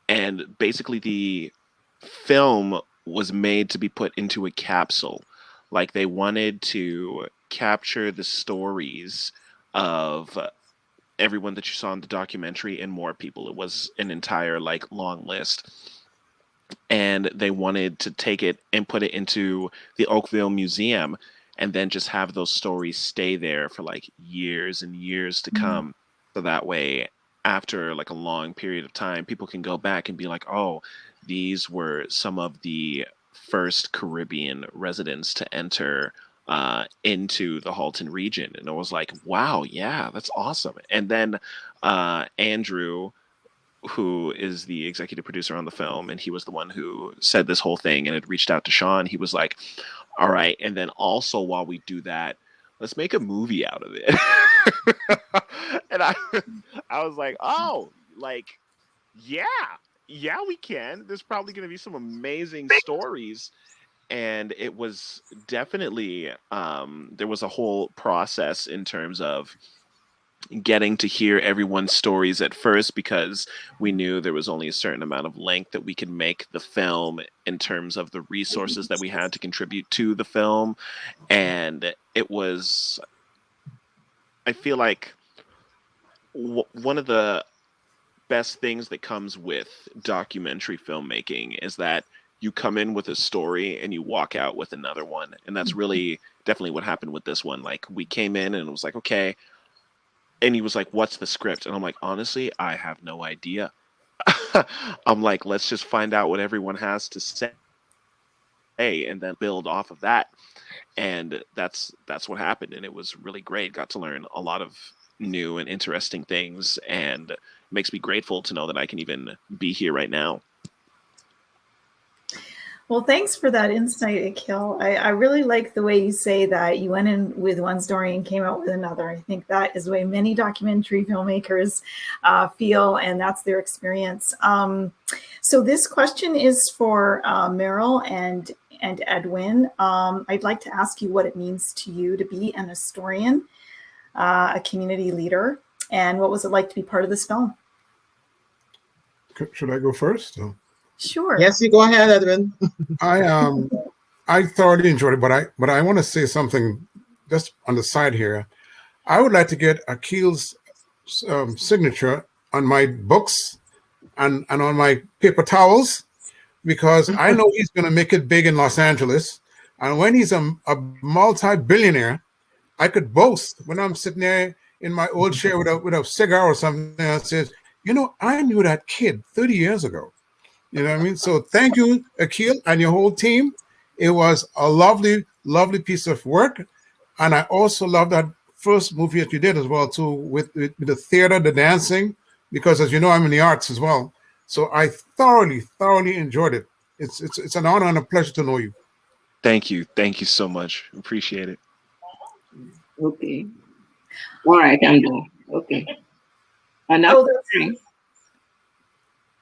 And basically the film was made to be put into a capsule. Like, they wanted to capture the stories of everyone that you saw in the documentary and more people. It was an entire like long list. And they wanted to take it and put it into the Oakville Museum and then just have those stories stay there for like years and years to come. So that way, after like a long period of time, people can go back and be like, oh, these were some of the first Caribbean residents to enter into the Halton region. And it was like, wow, yeah, that's awesome. And then Andrew, who is the executive producer on the film, and he was the one who said this whole thing and had reached out to Sean. He was like, all right, and then also while we do that, let's make a movie out of it. And I was like, oh, like, yeah, we can. There's probably going to be some amazing stories. And it was definitely, there was a whole process in terms of getting to hear everyone's stories at first, because we knew there was only a certain amount of length that we could make the film in terms of the resources that we had to contribute to the film. And it was, I feel like one of the best things that comes with documentary filmmaking is that you come in with a story and you walk out with another one. And that's really definitely what happened with this one. Like, we came in and it was like, okay. And he was like, what's the script? And I'm like, honestly, I have no idea. I'm like, let's just find out what everyone has to say and then build off of that. And that's what happened. And it was really great. Got to learn a lot of new and interesting things, and it makes me grateful to know that I can even be here right now. Well, thanks for that insight, Akil. I really like the way you say that you went in with one story and came out with another. I think that is the way many documentary filmmakers feel, and that's their experience. So this question is for Merle and Edwin. I'd like to ask you what it means to you to be an historian, a community leader, and what was it like to be part of this film? Should I go first? Sure. Yes, you go ahead, Edwin. I thoroughly enjoyed it, but I want to say something just on the side here. I would like to get Akil's signature on my books and on my paper towels, because I know he's going to make it big in Los Angeles. And when he's a multi-billionaire, I could boast when I'm sitting there in my old chair with a cigar or something, and says, you know, I knew that kid 30 years ago. You know what I mean? So thank you, Akil, and your whole team. It was a lovely, lovely piece of work. And I also love that first movie that you did as well, too, with the theater, the dancing, because as you know, I'm in the arts as well. So I thoroughly, thoroughly enjoyed it. It's an honor and a pleasure to know you. Thank you. Thank you so much. Appreciate it. Okay. All right, I'm done. Okay. Enough.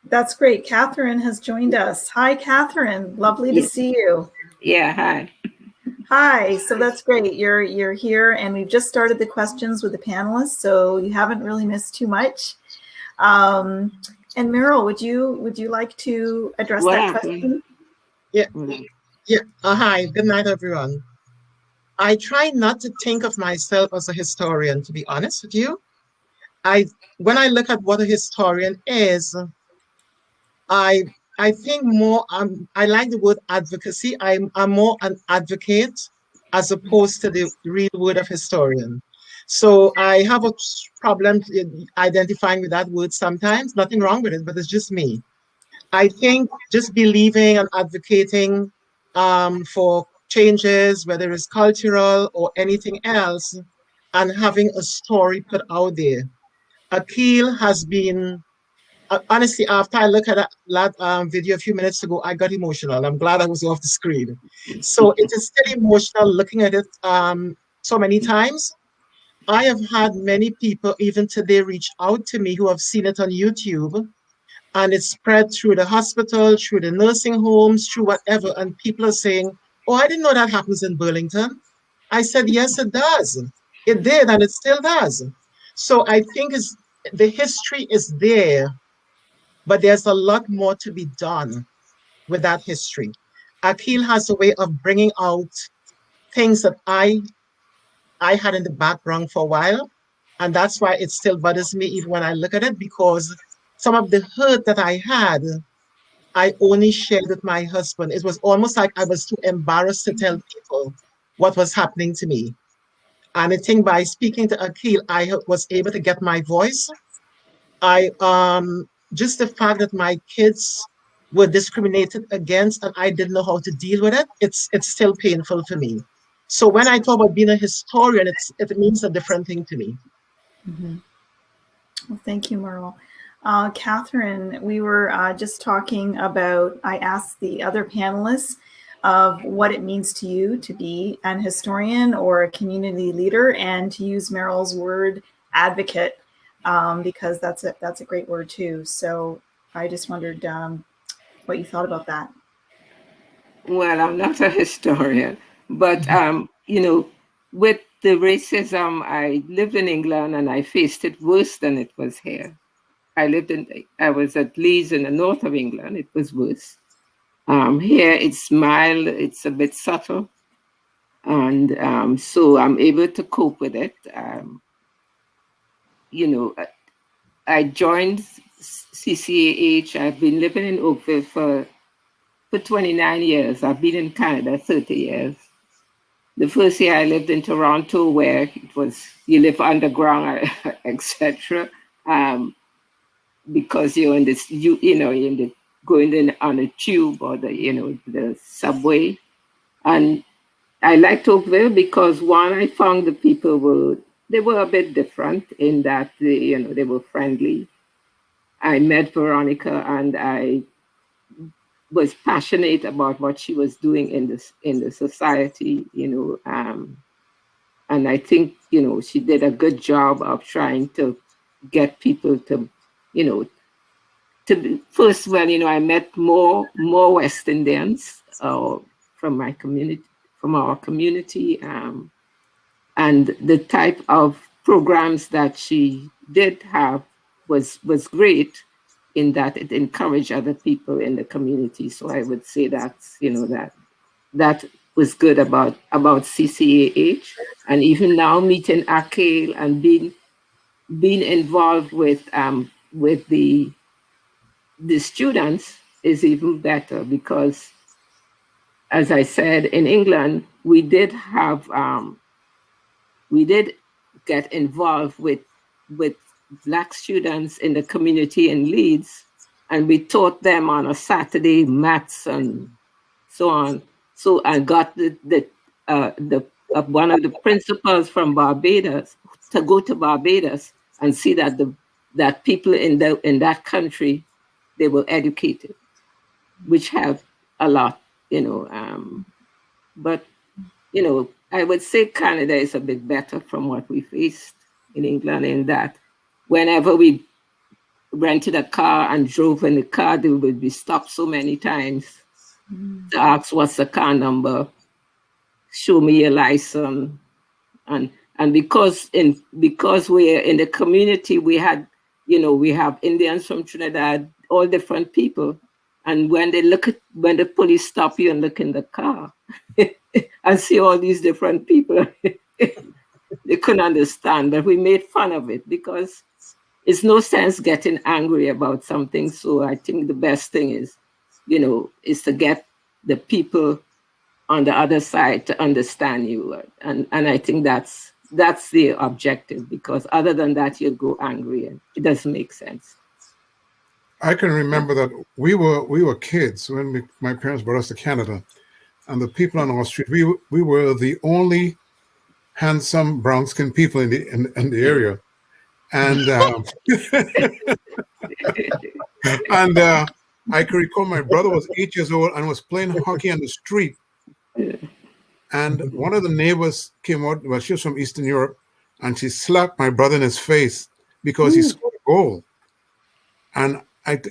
That's great. Katherine has joined us. Hi, Katherine. Lovely to see you. Yeah, hi. Hi. So that's great. You're here, and we've just started the questions with the panelists, so you haven't really missed too much. And Merle, would you like to address that question? Yeah. Hi. Good night, everyone. I try not to think of myself as a historian, to be honest with you. When I look at what a historian is, I think more, I like the word advocacy. I'm more an advocate as opposed to the real word of historian. So I have a problem identifying with that word sometimes. Nothing wrong with it, but it's just me. I think just believing and advocating for changes, whether it's cultural or anything else, and having a story put out there. Akil has been honestly, after I looked at that video a few minutes ago, I got emotional. I'm glad I was off the screen. So it is still emotional looking at it so many times. I have had many people even today reach out to me who have seen it on YouTube, and it's spread through the hospital, through the nursing homes, through whatever. And people are saying, oh, I didn't know that happens in Burlington. I said, yes, it does. It did, and it still does. So I think the history is there, but there's a lot more to be done with that history. Akil has a way of bringing out things that I had in the background for a while. And that's why it still bothers me even when I look at it, because some of the hurt that I had, I only shared with my husband. It was almost like I was too embarrassed to tell people what was happening to me. And I think by speaking to Akil, I was able to get my voice. Just the fact that my kids were discriminated against and I didn't know how to deal with it, it's still painful for me. So when I talk about being a historian, it means a different thing to me. Mm-hmm. Well, thank you, Merle. Katherine, we were just talking about, I asked the other panelists of what it means to you to be an historian or a community leader, and to use Merle's word, advocate, because that's a great word too. So I just wondered what you thought about that. Well, I'm not a historian, but with the racism, I lived in England and I faced it worse than it was here. I was at Leeds in the north of England. It was worse. Here it's mild, it's a bit subtle. And so I'm able to cope with it. I joined CCAH. I've been living in Oakville for 29 years. I've been in Canada 30 years. The first year I lived in Toronto, where it was, you live underground, etc. Because you're in this, going in on a tube or the subway. And I liked Oakville because, one, I found the people were a bit different in that they were friendly. I met Veronica and I was passionate about what she was doing in the society, and I think she did a good job of trying to get people to first, well, I met more West Indians from my community, from our community, and the type of programs that she did have was great in that it encouraged other people in the community. So I would say that's that was good about CCAH, and even now meeting Akil and being involved with the students is even better, because, as I said, in England, we did get involved with Black students in the community in Leeds, and we taught them on a Saturday maths and so on. So I got the one of the principals from Barbados to go to Barbados and see that that people in that country, they were educated, which helped a lot, but I would say Canada is a bit better from what we faced in England, in that whenever we rented a car and drove in the car, they would be stopped so many times to ask, what's the car number, show me your license. And because we're in the community, we had, we have Indians from Trinidad, all different people. And when the police stop you and look in the car and see all these different people, they couldn't understand. But we made fun of it, because it's no sense getting angry about something. So I think the best thing is, is to get the people on the other side to understand you. And I think that's the objective, because other than that, you'll go angry and it doesn't make sense. I can remember that we were kids when my parents brought us to Canada, and the people on our street, we were the only handsome brown-skinned people in the area, and And I can recall my brother was 8 years old and was playing hockey on the street. And one of the neighbors came out, well, she was from Eastern Europe, and she slapped my brother in his face because he scored a goal. And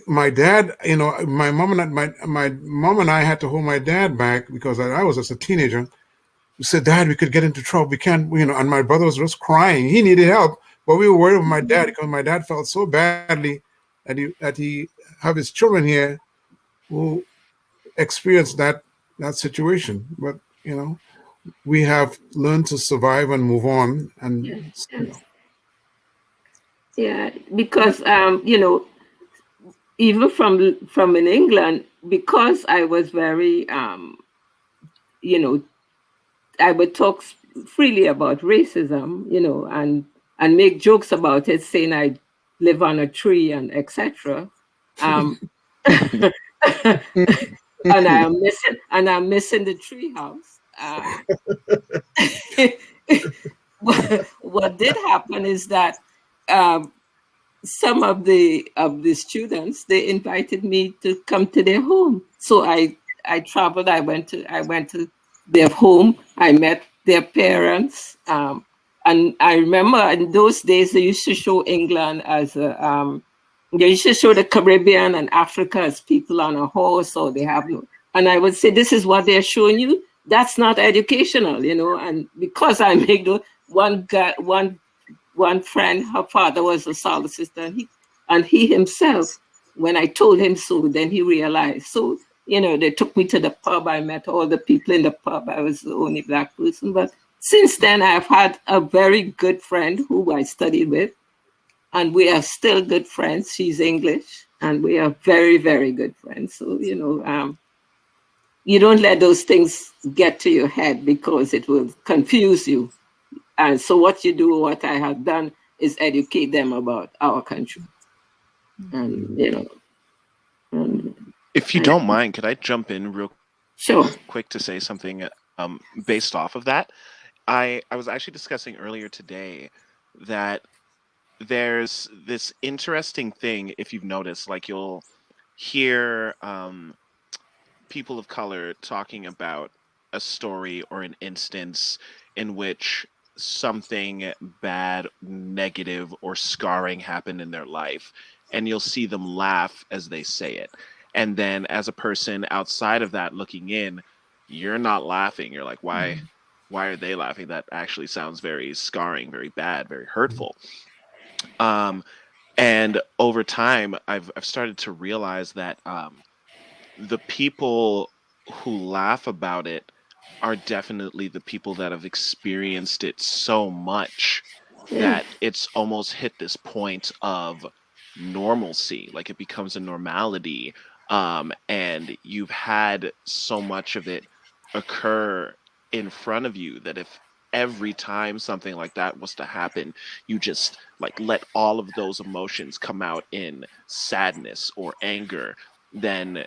my dad, you know, my mom and I had to hold my dad back because I was just a teenager. We said, Dad, we could get into trouble. We can't, you know, and my brother was just crying. He needed help, but we were worried with my dad because my dad felt so badly that he have his children here who experienced that situation. But, you know, we have learned to survive and move on. And yeah, because, you know, even from in England, because I was very, you know, I would talk freely about racism, you know, and make jokes about it, saying I live on a tree and etc. And I'm missing the tree house. What did happen is that some of the students, they invited me to come to their home. So I traveled. I went to their home. I met their parents, and I remember in those days they used to show England as they used to show the Caribbean and Africa as people on a horse, or they have no. And I would say, this is what they're showing you. That's not educational, you know. And because I make one friend, her father was a solicitor, and he himself, when I told him so, then he realized. So, you know, they took me to the pub. I met all the people in the pub. I was the only Black person. But since then, I've had a very good friend who I studied with, and we are still good friends. She's English, and we are very, very good friends. So, you know, you don't let those things get to your head because it will confuse you. And so what you do, what I have done, is educate them about our country. And, you know. If you don't mind, could I jump in real quick to say something based off of that? I was actually discussing earlier today that there's this interesting thing, if you've noticed, like you'll hear people of color talking about a story or an instance in which something bad, negative, or scarring happened in their life, and you'll see them laugh as they say it. And then as a person outside of that looking in, you're not laughing. You're like, why are they laughing? That actually sounds very scarring, very bad, very hurtful. And over time, I've started to realize that the people who laugh about it are definitely the people that have experienced it so much that it's almost hit this point of normalcy, like it becomes a normality. And you've had so much of it occur in front of you that if every time something like that was to happen, you just like let all of those emotions come out in sadness or anger, then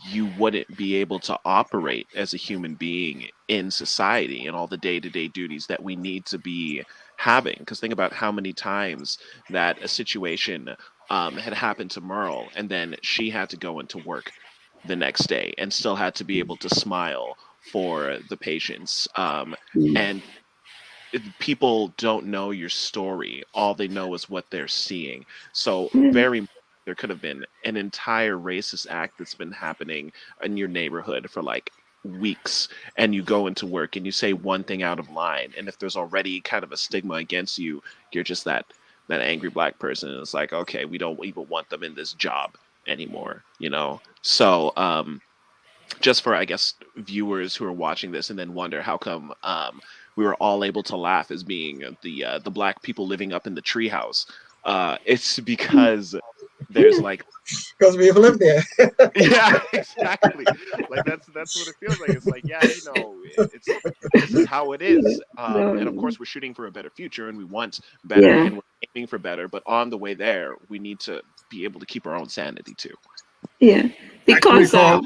you wouldn't be able to operate as a human being in society and all the day-to-day duties that we need to be having. Because think about how many times that a situation had happened to Merle, and then she had to go into work the next day and still had to be able to smile for the patients. And people don't know your story. All they know is what they're seeing. So there could have been an entire racist act that's been happening in your neighborhood for like weeks, and you go into work and you say one thing out of line, and if there's already kind of a stigma against you, you're just that angry Black person, and it's like, okay, we don't even want them in this job anymore, you know? So just for, I guess, viewers who are watching this and then wonder how come we were all able to laugh as being the Black people living up in the treehouse, it's because there's like, because we've lived there. Yeah, exactly. Like that's what it feels like. It's like, yeah, you know, this is how it is. And of course, we're shooting for a better future, and we want better, and we're aiming for better. But on the way there, we need to be able to keep our own sanity too. Yeah, because go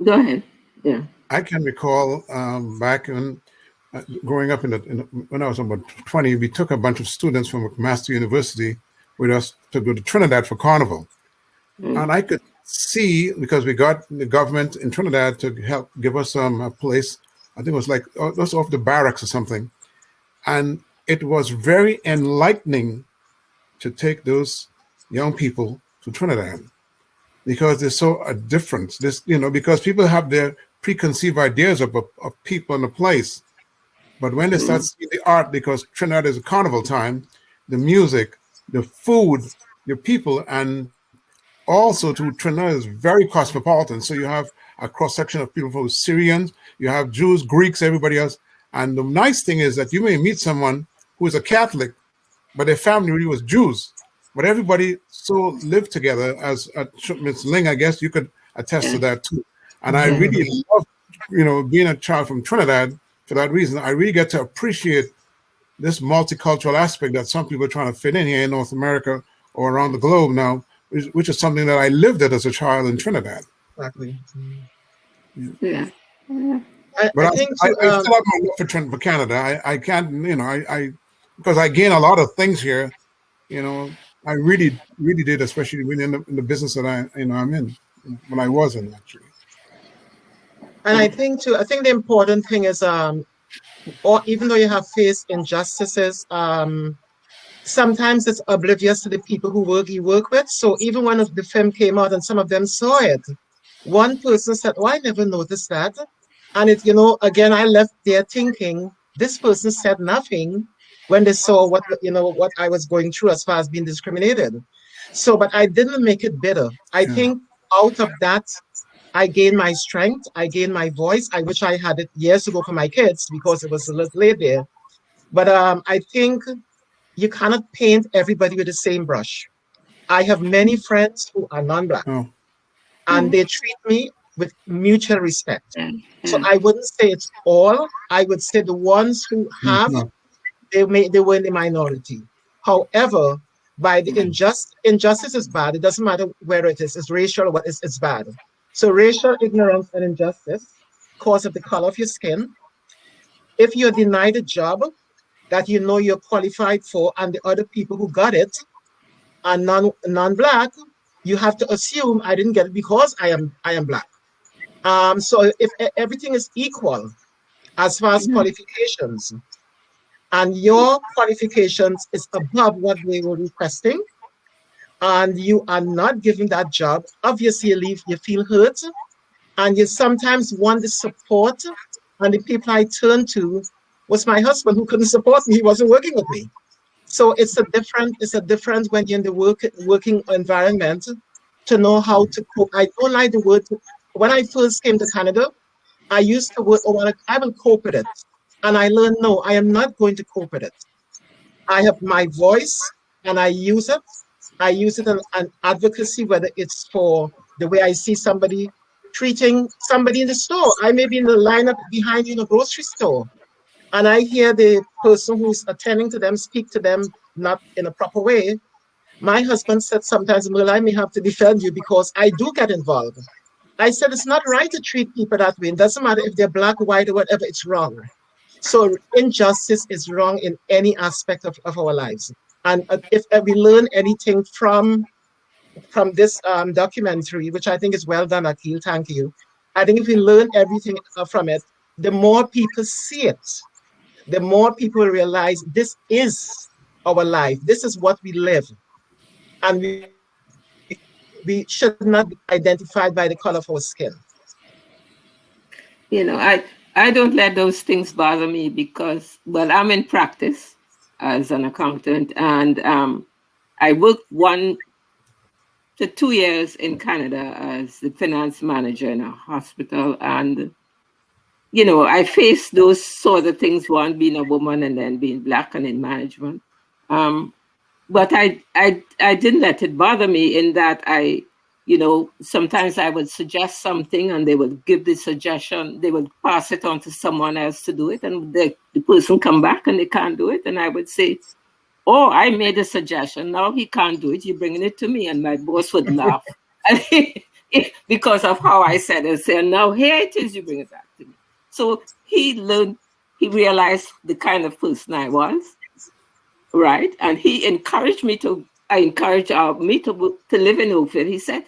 ahead. Yeah, I can recall back in growing up when I was about 20, we took a bunch of students from McMaster University with us to go to Trinidad for Carnival. And I could see, because we got the government in Trinidad to help give us a place, I think it was like just off the barracks or something. And it was very enlightening to take those young people to Trinidad, because they saw a difference. This, because people have their preconceived ideas of people in a place. But when they start seeing the art, because Trinidad is a carnival time, the music, the food, the people, and also to Trinidad is very cosmopolitan. So you have a cross-section of people from Syrians, you have Jews, Greeks, everybody else. And the nice thing is that you may meet someone who is a Catholic, but their family really was Jews. But everybody so lived together as Ms. Ling, I guess you could attest to that too. And I really love, being a child from Trinidad for that reason. I really get to appreciate this multicultural aspect that some people are trying to fit in here in North America or around the globe now, which is something that I lived at as a child in Trinidad. Exactly. Yeah. But I think I still have my love for Canada. I can't, because I gain a lot of things here. I really, really did, especially in the business that I'm in, when I was in, actually. And I think the important thing is, or even though you have faced injustices, sometimes it's oblivious to the people you work with. So even when the film came out and some of them saw it, one person said, "Oh, I never noticed that." And it, again, I left there thinking, this person said nothing when they saw what I was going through as far as being discriminated. So, but I didn't make it bitter. I think out of that, I gained my strength, I gained my voice. I wish I had it years ago for my kids because it was a little late there. But I think you cannot paint everybody with the same brush. I have many friends who are non-Black, and they treat me with mutual respect. So I wouldn't say it's all. I would say the ones who have, they were in the minority. However, by the injustice is bad. It doesn't matter where it is. It's racial or what is, it's bad. So racial ignorance and injustice, because of the color of your skin. If you're denied a job that you know you're qualified for, and the other people who got it are non-Black, you have to assume I didn't get it because I am Black. So if everything is equal as far as qualifications, and your qualifications is above what they were requesting, and you are not given that job, obviously you feel hurt, and you sometimes want the support. And the people I turned to was my husband, who couldn't support me. He wasn't working with me. So it's a different when you're in the working environment to know how to cope. I don't like the word. When I first came to Canada, I used the word, I will cope with it. And I learned, no, I am not going to cope with it. I have my voice and I use it. I use it in advocacy, whether it's for the way I see somebody treating somebody in the store. I may be in the lineup behind you in a grocery store, and I hear the person who's attending to them speak to them not in a proper way. My husband said sometimes, "Well, I may have to defend you because I do get involved." I said, it's not right to treat people that way. It doesn't matter if they're Black, white, or whatever, it's wrong. So injustice is wrong in any aspect of our lives. And if we learn anything from this documentary, which I think is well done, Akil, thank you. I think if we learn everything from it, the more people see it, the more people realize this is our life. This is what we live. And we should not be identified by the color of our skin. I don't let those things bother me because, well, I'm in practice as an accountant, and I worked 1 to 2 years in Canada as the finance manager in a hospital, and I faced those sort of things, one being a woman and then being Black and in management. But I didn't let it bother me in that sometimes I would suggest something and they would give the suggestion, they would pass it on to someone else to do it, and the person come back and they can't do it. And I would say, "Oh, I made a suggestion, now he can't do it, you're bringing it to me." And my boss would laugh because of how I said it. Say, "Now here it is, you bring it back to me." So he realized the kind of person I was, right? And he encouraged me to I encouraged me to live in Oakville. He said,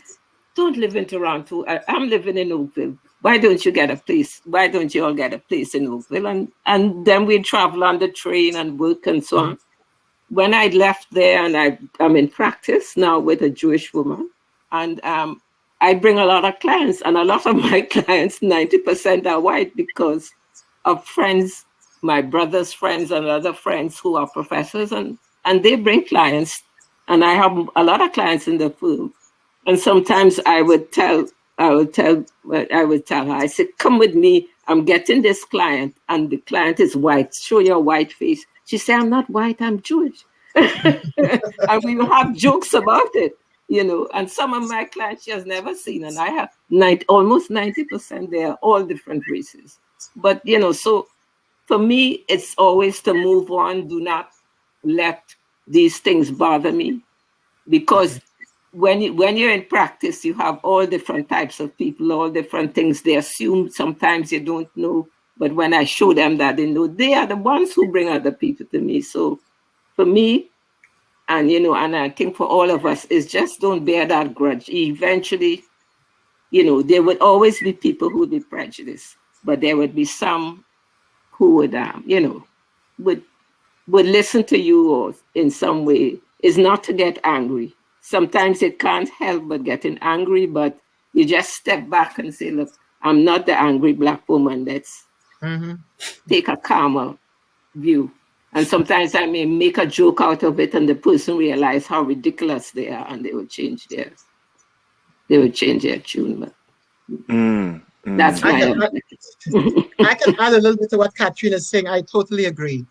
don't live in Toronto. I'm living in Oakville. Why don't you get a place? Why don't you all get a place in Oakville? And then we travel on the train and work and so on. When I left there, and I'm in practice now with a Jewish woman, and I bring a lot of clients, and a lot of my clients, 90% are white because of friends, my brother's friends and other friends who are professors, and they bring clients. And I have a lot of clients in the firm. And sometimes I would tell her, I said, come with me, I'm getting this client, and the client is white, show your white face. She said, I'm not white, I'm Jewish. And we will have jokes about it, you know, and some of my clients she has never seen, and I have almost 90%, they are all different races. But, you know, so for me, it's always to move on, do not let these things bother me, because when you're in practice, you have all different types of people, all different things. They assume sometimes you don't know, but when I show them that they know, they are the ones who bring other people to me. So for me, and you know, and I think for all of us, is just don't bear that grudge. Eventually, you know, there would always be people who would be prejudiced, but there would be some who would, you know, would listen to you, or in some way, is not to get angry. Sometimes it can't help but getting angry, but you just step back and say, look, I'm not the angry Black woman. Let's take a calmer view. And sometimes I may make a joke out of it, and the person realize how ridiculous they are, and they will change their tune. But that's my I can add a little bit to what Katherine is saying. I totally agree.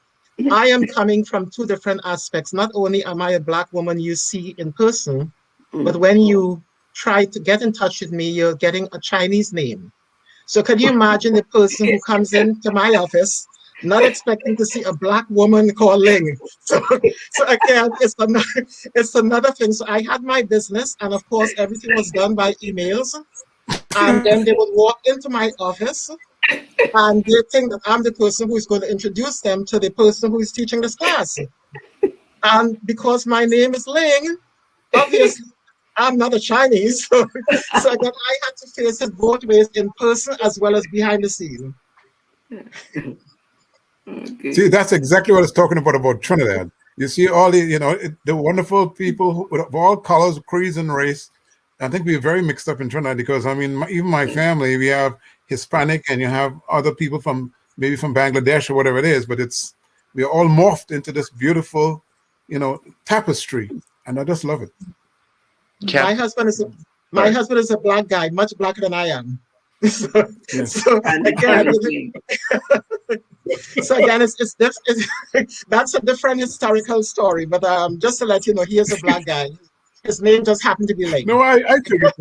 I am coming from two different aspects. Not only am I a Black woman you see in person, but when you try to get in touch with me, you're getting a Chinese name. So can you imagine the person who comes into my office not expecting to see a Black woman called Ling? So again, it's another thing. So I had my business, and of course, everything was done by emails. And then they would walk into my office, and they think that I'm the person who is going to introduce them to the person who is teaching this class. And because my name is Ling, obviously I'm not a Chinese. So again, I had to face it both ways, in person as well as behind the scene. See, that's exactly what I was talking about Trinidad. You see all the, you know, the wonderful people of all colors, creeds, and race. I think we're very mixed up in Trinidad because, I mean, even my family, we have Hispanic, and you have other people from maybe from Bangladesh or whatever it is, but we're all morphed into this beautiful, you know, tapestry, and I just love it. My husband is a Black guy, much blacker than I am. So again, that's a different historical story. But just to let you know, he is a Black guy. His name just happened to be Lake. No, I figured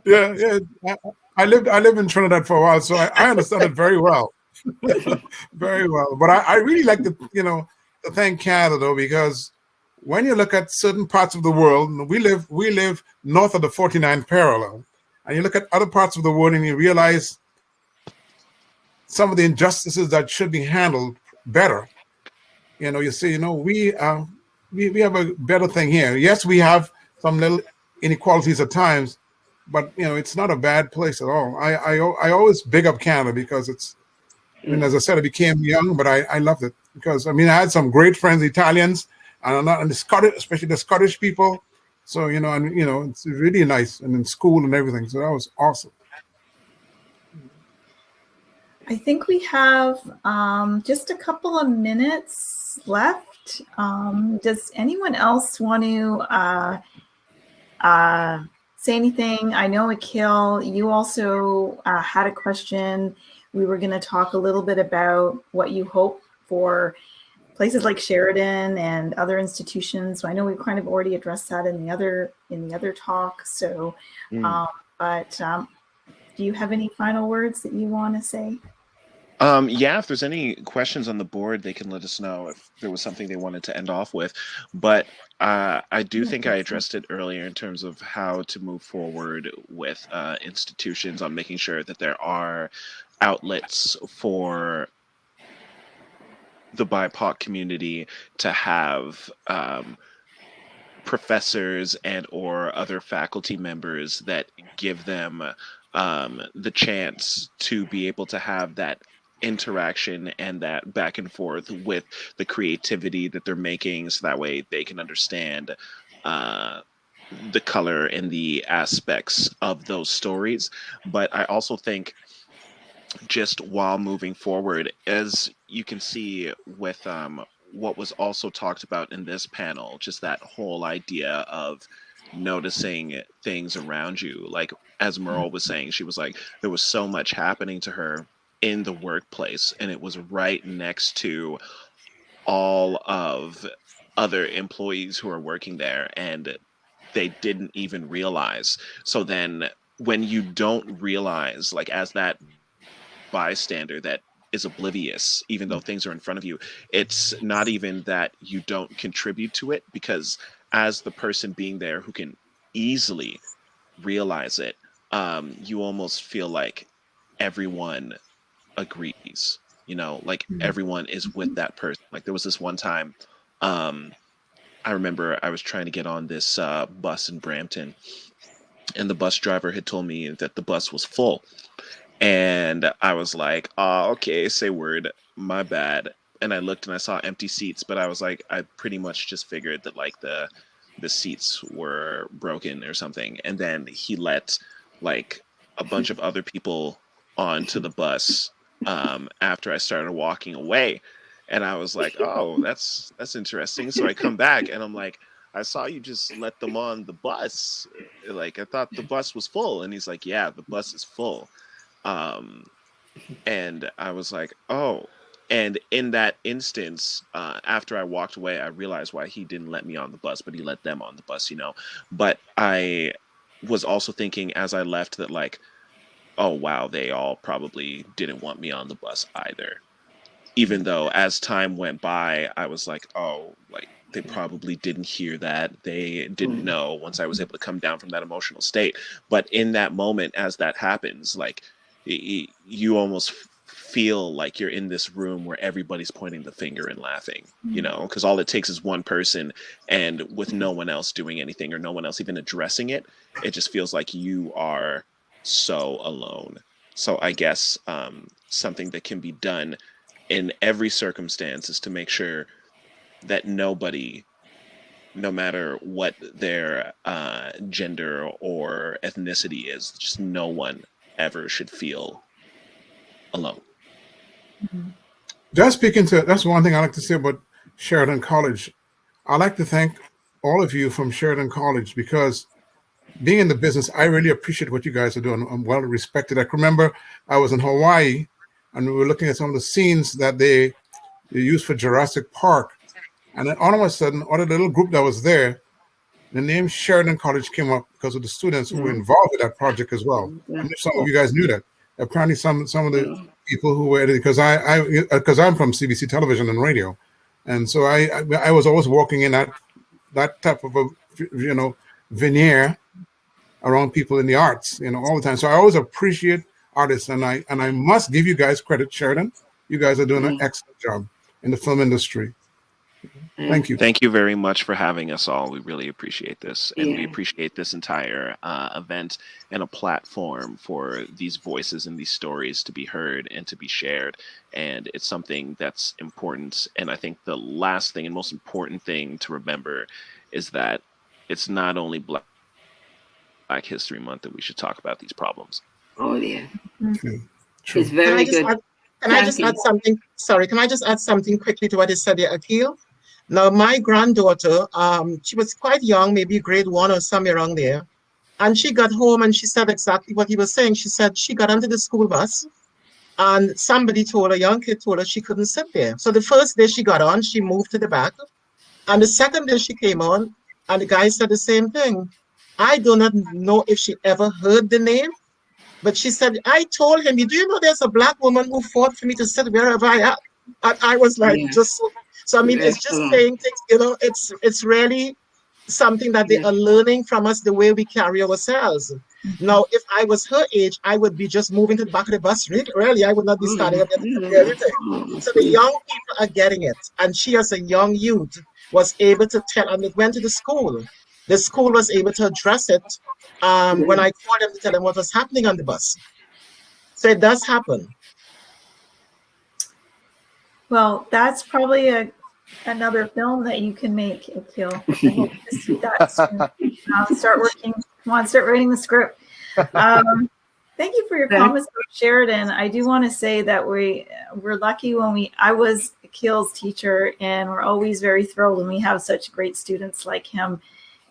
it. Yeah. I lived in Trinidad for a while, so I understand it very well. Very well. But I really like to thank Canada, though, because when you look at certain parts of the world, we live north of the 49th parallel, and you look at other parts of the world and you realize some of the injustices that should be handled better. You know, you see, we have a better thing here. Yes, we have some little inequalities at times, but it's not a bad place at all. I always big up Canada because it's, as I said, I became young, but I loved it because I had some great friends, Italians, and the Scottish, especially the Scottish people. So it's really nice, and in school and everything. So that was awesome. I think we have just a couple of minutes left. Does anyone else want to say anything? I know, Akil, you also had a question. We were going to talk a little bit about what you hope for places like Sheridan and other institutions. So I know we've kind of already addressed that in the other talk. So, but do you have any final words that you want to say? Yeah, if there's any questions on the board, they can let us know if there was something they wanted to end off with. But I do think I addressed it earlier in terms of how to move forward with institutions on making sure that there are outlets for the BIPOC community to have professors and or other faculty members that give them the chance to be able to have that interaction and that back and forth with the creativity that they're making, so that way they can understand the color and the aspects of those stories. But I also think, just while moving forward, as you can see with what was also talked about in this panel, just that whole idea of noticing things around you. Like, as Merle was saying, she was like, there was so much happening to her in the workplace, and it was right next to all of other employees who are working there, and they didn't even realize. So then when you don't realize, like, as that bystander that is oblivious, even though things are in front of you, it's not even that you don't contribute to it, because as the person being there who can easily realize it, you almost feel like everyone agrees, you know, like everyone is with that person. Like, there was this one time, I remember I was trying to get on this bus in Brampton, and the bus driver had told me that the bus was full. And I was like, oh, okay, say word, my bad. And I looked and I saw empty seats, but I was like, I pretty much just figured that, like, the seats were broken or something. And then he let, like, a bunch of other people onto the bus after I started walking away. And I was like, oh, that's interesting. So I come back and I'm like, I saw you just let them on the bus. Like, I thought the bus was full. And he's like, yeah, the bus is full. And I was like, oh. And in that instance, after I walked away, I realized why he didn't let me on the bus, but he let them on the bus, you know. But I was also thinking as I left that, like, oh, wow, they all probably didn't want me on the bus either. Even though as time went by, I was like, oh, like, they probably didn't hear that. They didn't know once I was able to come down from that emotional state. But in that moment, as that happens, like, you almost feel like you're in this room where everybody's pointing the finger and laughing, you know, because all it takes is one person, and with no one else doing anything or no one else even addressing it, it just feels like you are so alone. So I guess something that can be done in every circumstance is to make sure that nobody, no matter what their gender or ethnicity is, just no one ever should feel alone. Just speaking to, that's one thing I like to say about Sheridan College. I like to thank all of you from Sheridan College, because being in the business, I really appreciate what you guys are doing. I'm well respected. I can remember I was in Hawaii and we were looking at some of the scenes that they used for Jurassic Park. And then all of a sudden, out of the little group that was there, the name Sheridan College came up because of the students who were involved with that project as well. And if some of you guys knew that. Apparently some of the people who were, because I'm from CBC Television and Radio. And so I was always walking in that type of a, you know, veneer around people in the arts, you know, all the time. So I always appreciate artists, and I must give you guys credit, Sheridan. You guys are doing an excellent job in the film industry. Thank you. Thank you very much for having us all. We really appreciate this. And we appreciate this entire event and a platform for these voices and these stories to be heard and to be shared. And it's something that's important. And I think the last thing and most important thing to remember is that it's not only Black History Month that we should talk about these problems. Oh, yeah. It's very good. Can I just add something? Sorry, can I just add something quickly to what he said there, Akil? Now, my granddaughter, she was quite young, maybe grade 1 or somewhere around there. And she got home and she said exactly what he was saying. She said she got onto the school bus and somebody told her, a young kid told her she couldn't sit there. So the first day she got on, she moved to the back. And the second day she came on, and the guy said the same thing. I do not know if she ever heard the name, but she said, I told him, do you know there's a Black woman who fought for me to sit wherever I am? And I was like, so I mean, it's just saying things, you know, it's really something that they are learning from us, the way we carry ourselves. Now, if I was her age, I would be just moving to the back of the bus. Really, I would not be standing up there. So the young people are getting it. And she, as a young youth, was able to tell, and it went to the school. The school was able to address it when I called them to tell them what was happening on the bus. So it does happen. Well, that's probably another film that you can make, Akil. I hope to see that soon. Start writing the script. Thank you for your comments about Sheridan. I do want to say that we're lucky I was Akil's teacher, and we're always very thrilled when we have such great students like him.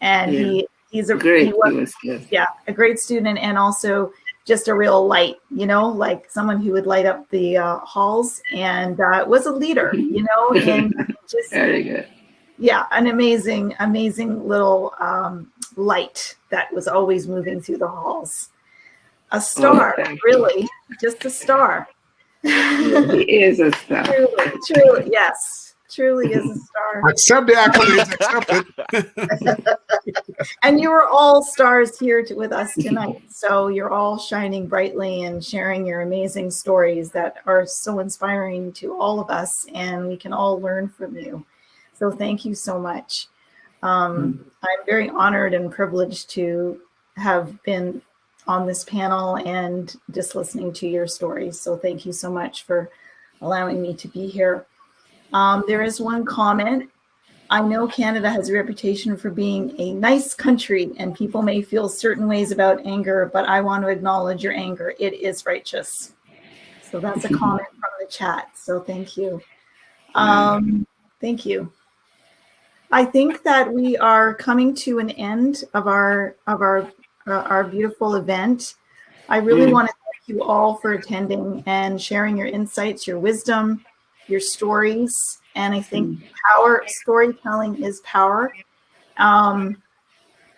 And he's a great student, and also just a real light, like someone who would light up the halls, and was a leader, and just very good. Yeah, an amazing little light that was always moving through the halls. A star, really, just a star. He is a star. Truly, yes, truly is a star. Accept the accolades, accept it. And you are all stars here with us tonight. So you're all shining brightly and sharing your amazing stories that are so inspiring to all of us, and we can all learn from you. So thank you so much. I'm very honored and privileged to have been on this panel and just listening to your stories. So thank you so much for allowing me to be here. There is one comment. I know Canada has a reputation for being a nice country, and people may feel certain ways about anger, but I want to acknowledge your anger. It is righteous. So that's a comment from the chat. So thank you. Thank you. I think that we are coming to an end of our beautiful event. I really want to thank you all for attending and sharing your insights, your wisdom, your stories. And I think storytelling is power. And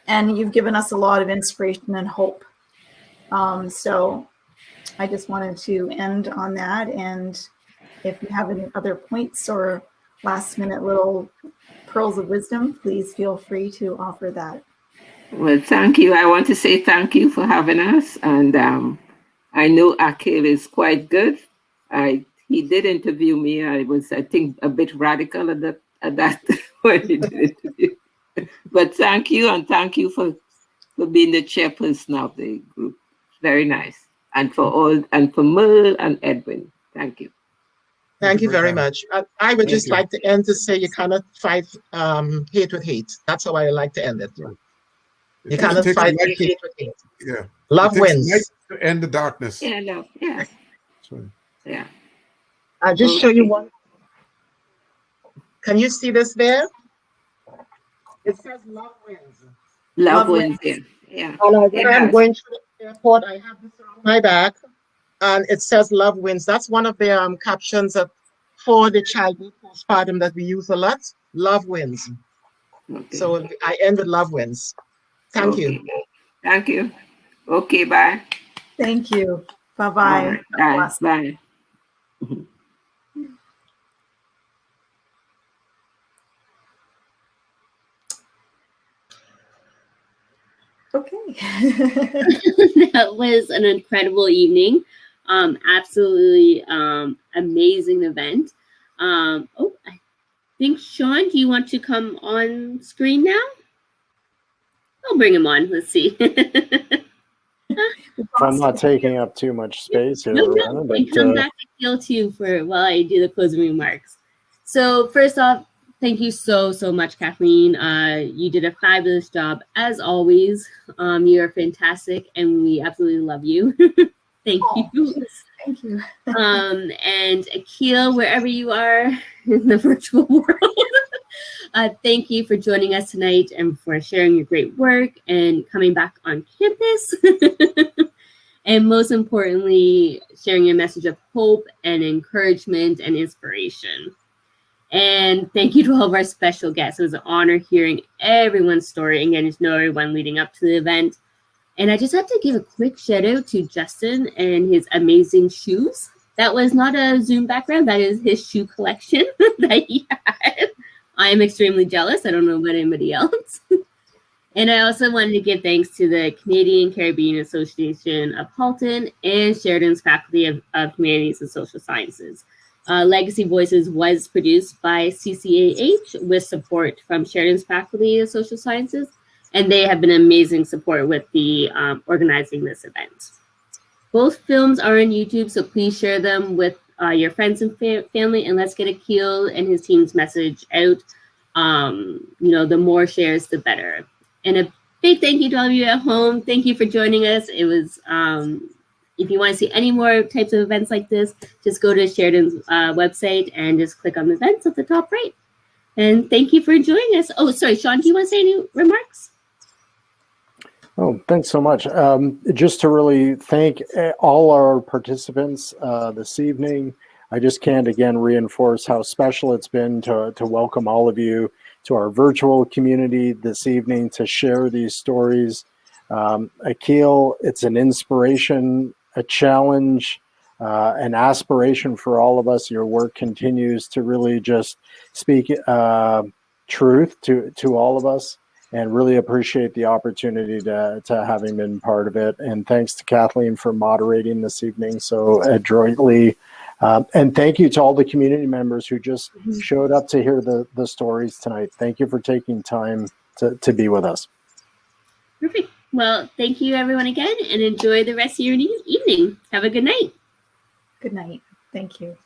you've given us a lot of inspiration and hope. So I just wanted to end on that. And if you have any other points or last minute little pearls of wisdom, please feel free to offer that. Well, thank you. I want to say thank you for having us. And I know Akil is quite good. He did interview me. I was, I think, a bit radical at that when he did interview. But thank you, and thank you for being the chairperson of the group. Very nice. And for Merle and Edwin. Thank you. Thank you very much. I would just like to end to say you cannot fight hate with hate. That's how I like to end it. You cannot fight hate with hate. Yeah. Love wins. Light to end the darkness. Yeah, love. Yeah. Sorry. Yeah. I'll just show you one. Can you see this there? It says love wins. Love wins. Yeah. And when I'm going through the airport, I have this around my back, and it says love wins. That's one of the captions for the childhood postpartum that we use a lot. Love wins. Okay. So I end with love wins. Thank you. Thank you. Okay, bye. Thank you. Bye-bye. Bye. Bye. Okay. That was an incredible evening. Absolutely amazing event. I think, Sean, do you want to come on screen now? I'll bring him on. Let's see. If I'm not taking up too much space here, No, but, come back to Akil too while I do the closing remarks. So first off, thank you so much, Kathleen. You did a fabulous job as always. You are fantastic, and we absolutely love you. Thank you. Thank you. And Akil, wherever you are in the virtual world, thank you for joining us tonight and for sharing your great work and coming back on campus. And most importantly, sharing your message of hope and encouragement and inspiration. And thank you to all of our special guests. It was an honor hearing everyone's story and getting to know everyone leading up to the event. And I just have to give a quick shout out to Justin and his amazing shoes. That was not a Zoom background. That is his shoe collection that he had. I am extremely jealous. I don't know about anybody else. And I also wanted to give thanks to the Canadian Caribbean Association of Halton and Sheridan's Faculty of Humanities and Social Sciences. Legacy Voices was produced by CCAH with support from Sheridan's Faculty of Social Sciences, and they have been amazing support with the organizing this event. Both films are on YouTube, so please share them with your friends and family, and let's get Akil and his team's message out. The more shares, the better. And a big thank you to all of you at home. Thank you for joining us. It was, if you want to see any more types of events like this, just go to Sheridan's website and just click on the events at the top right. And thank you for joining us. Oh, sorry, Sean, do you want to say any remarks? Oh, thanks so much. Just to really thank all our participants this evening. I just can't again reinforce how special it's been to welcome all of you to our virtual community this evening to share these stories. Akil, it's an inspiration, a challenge, an aspiration for all of us. Your work continues to really just speak truth to all of us, and really appreciate the opportunity to having been part of it. And thanks to Kathleen for moderating this evening so adroitly. And thank you to all the community members who just showed up to hear the stories tonight. Thank you for taking time to be with us. Perfect. Well, thank you everyone again, and enjoy the rest of your evening. Have a good night. Good night. Thank you.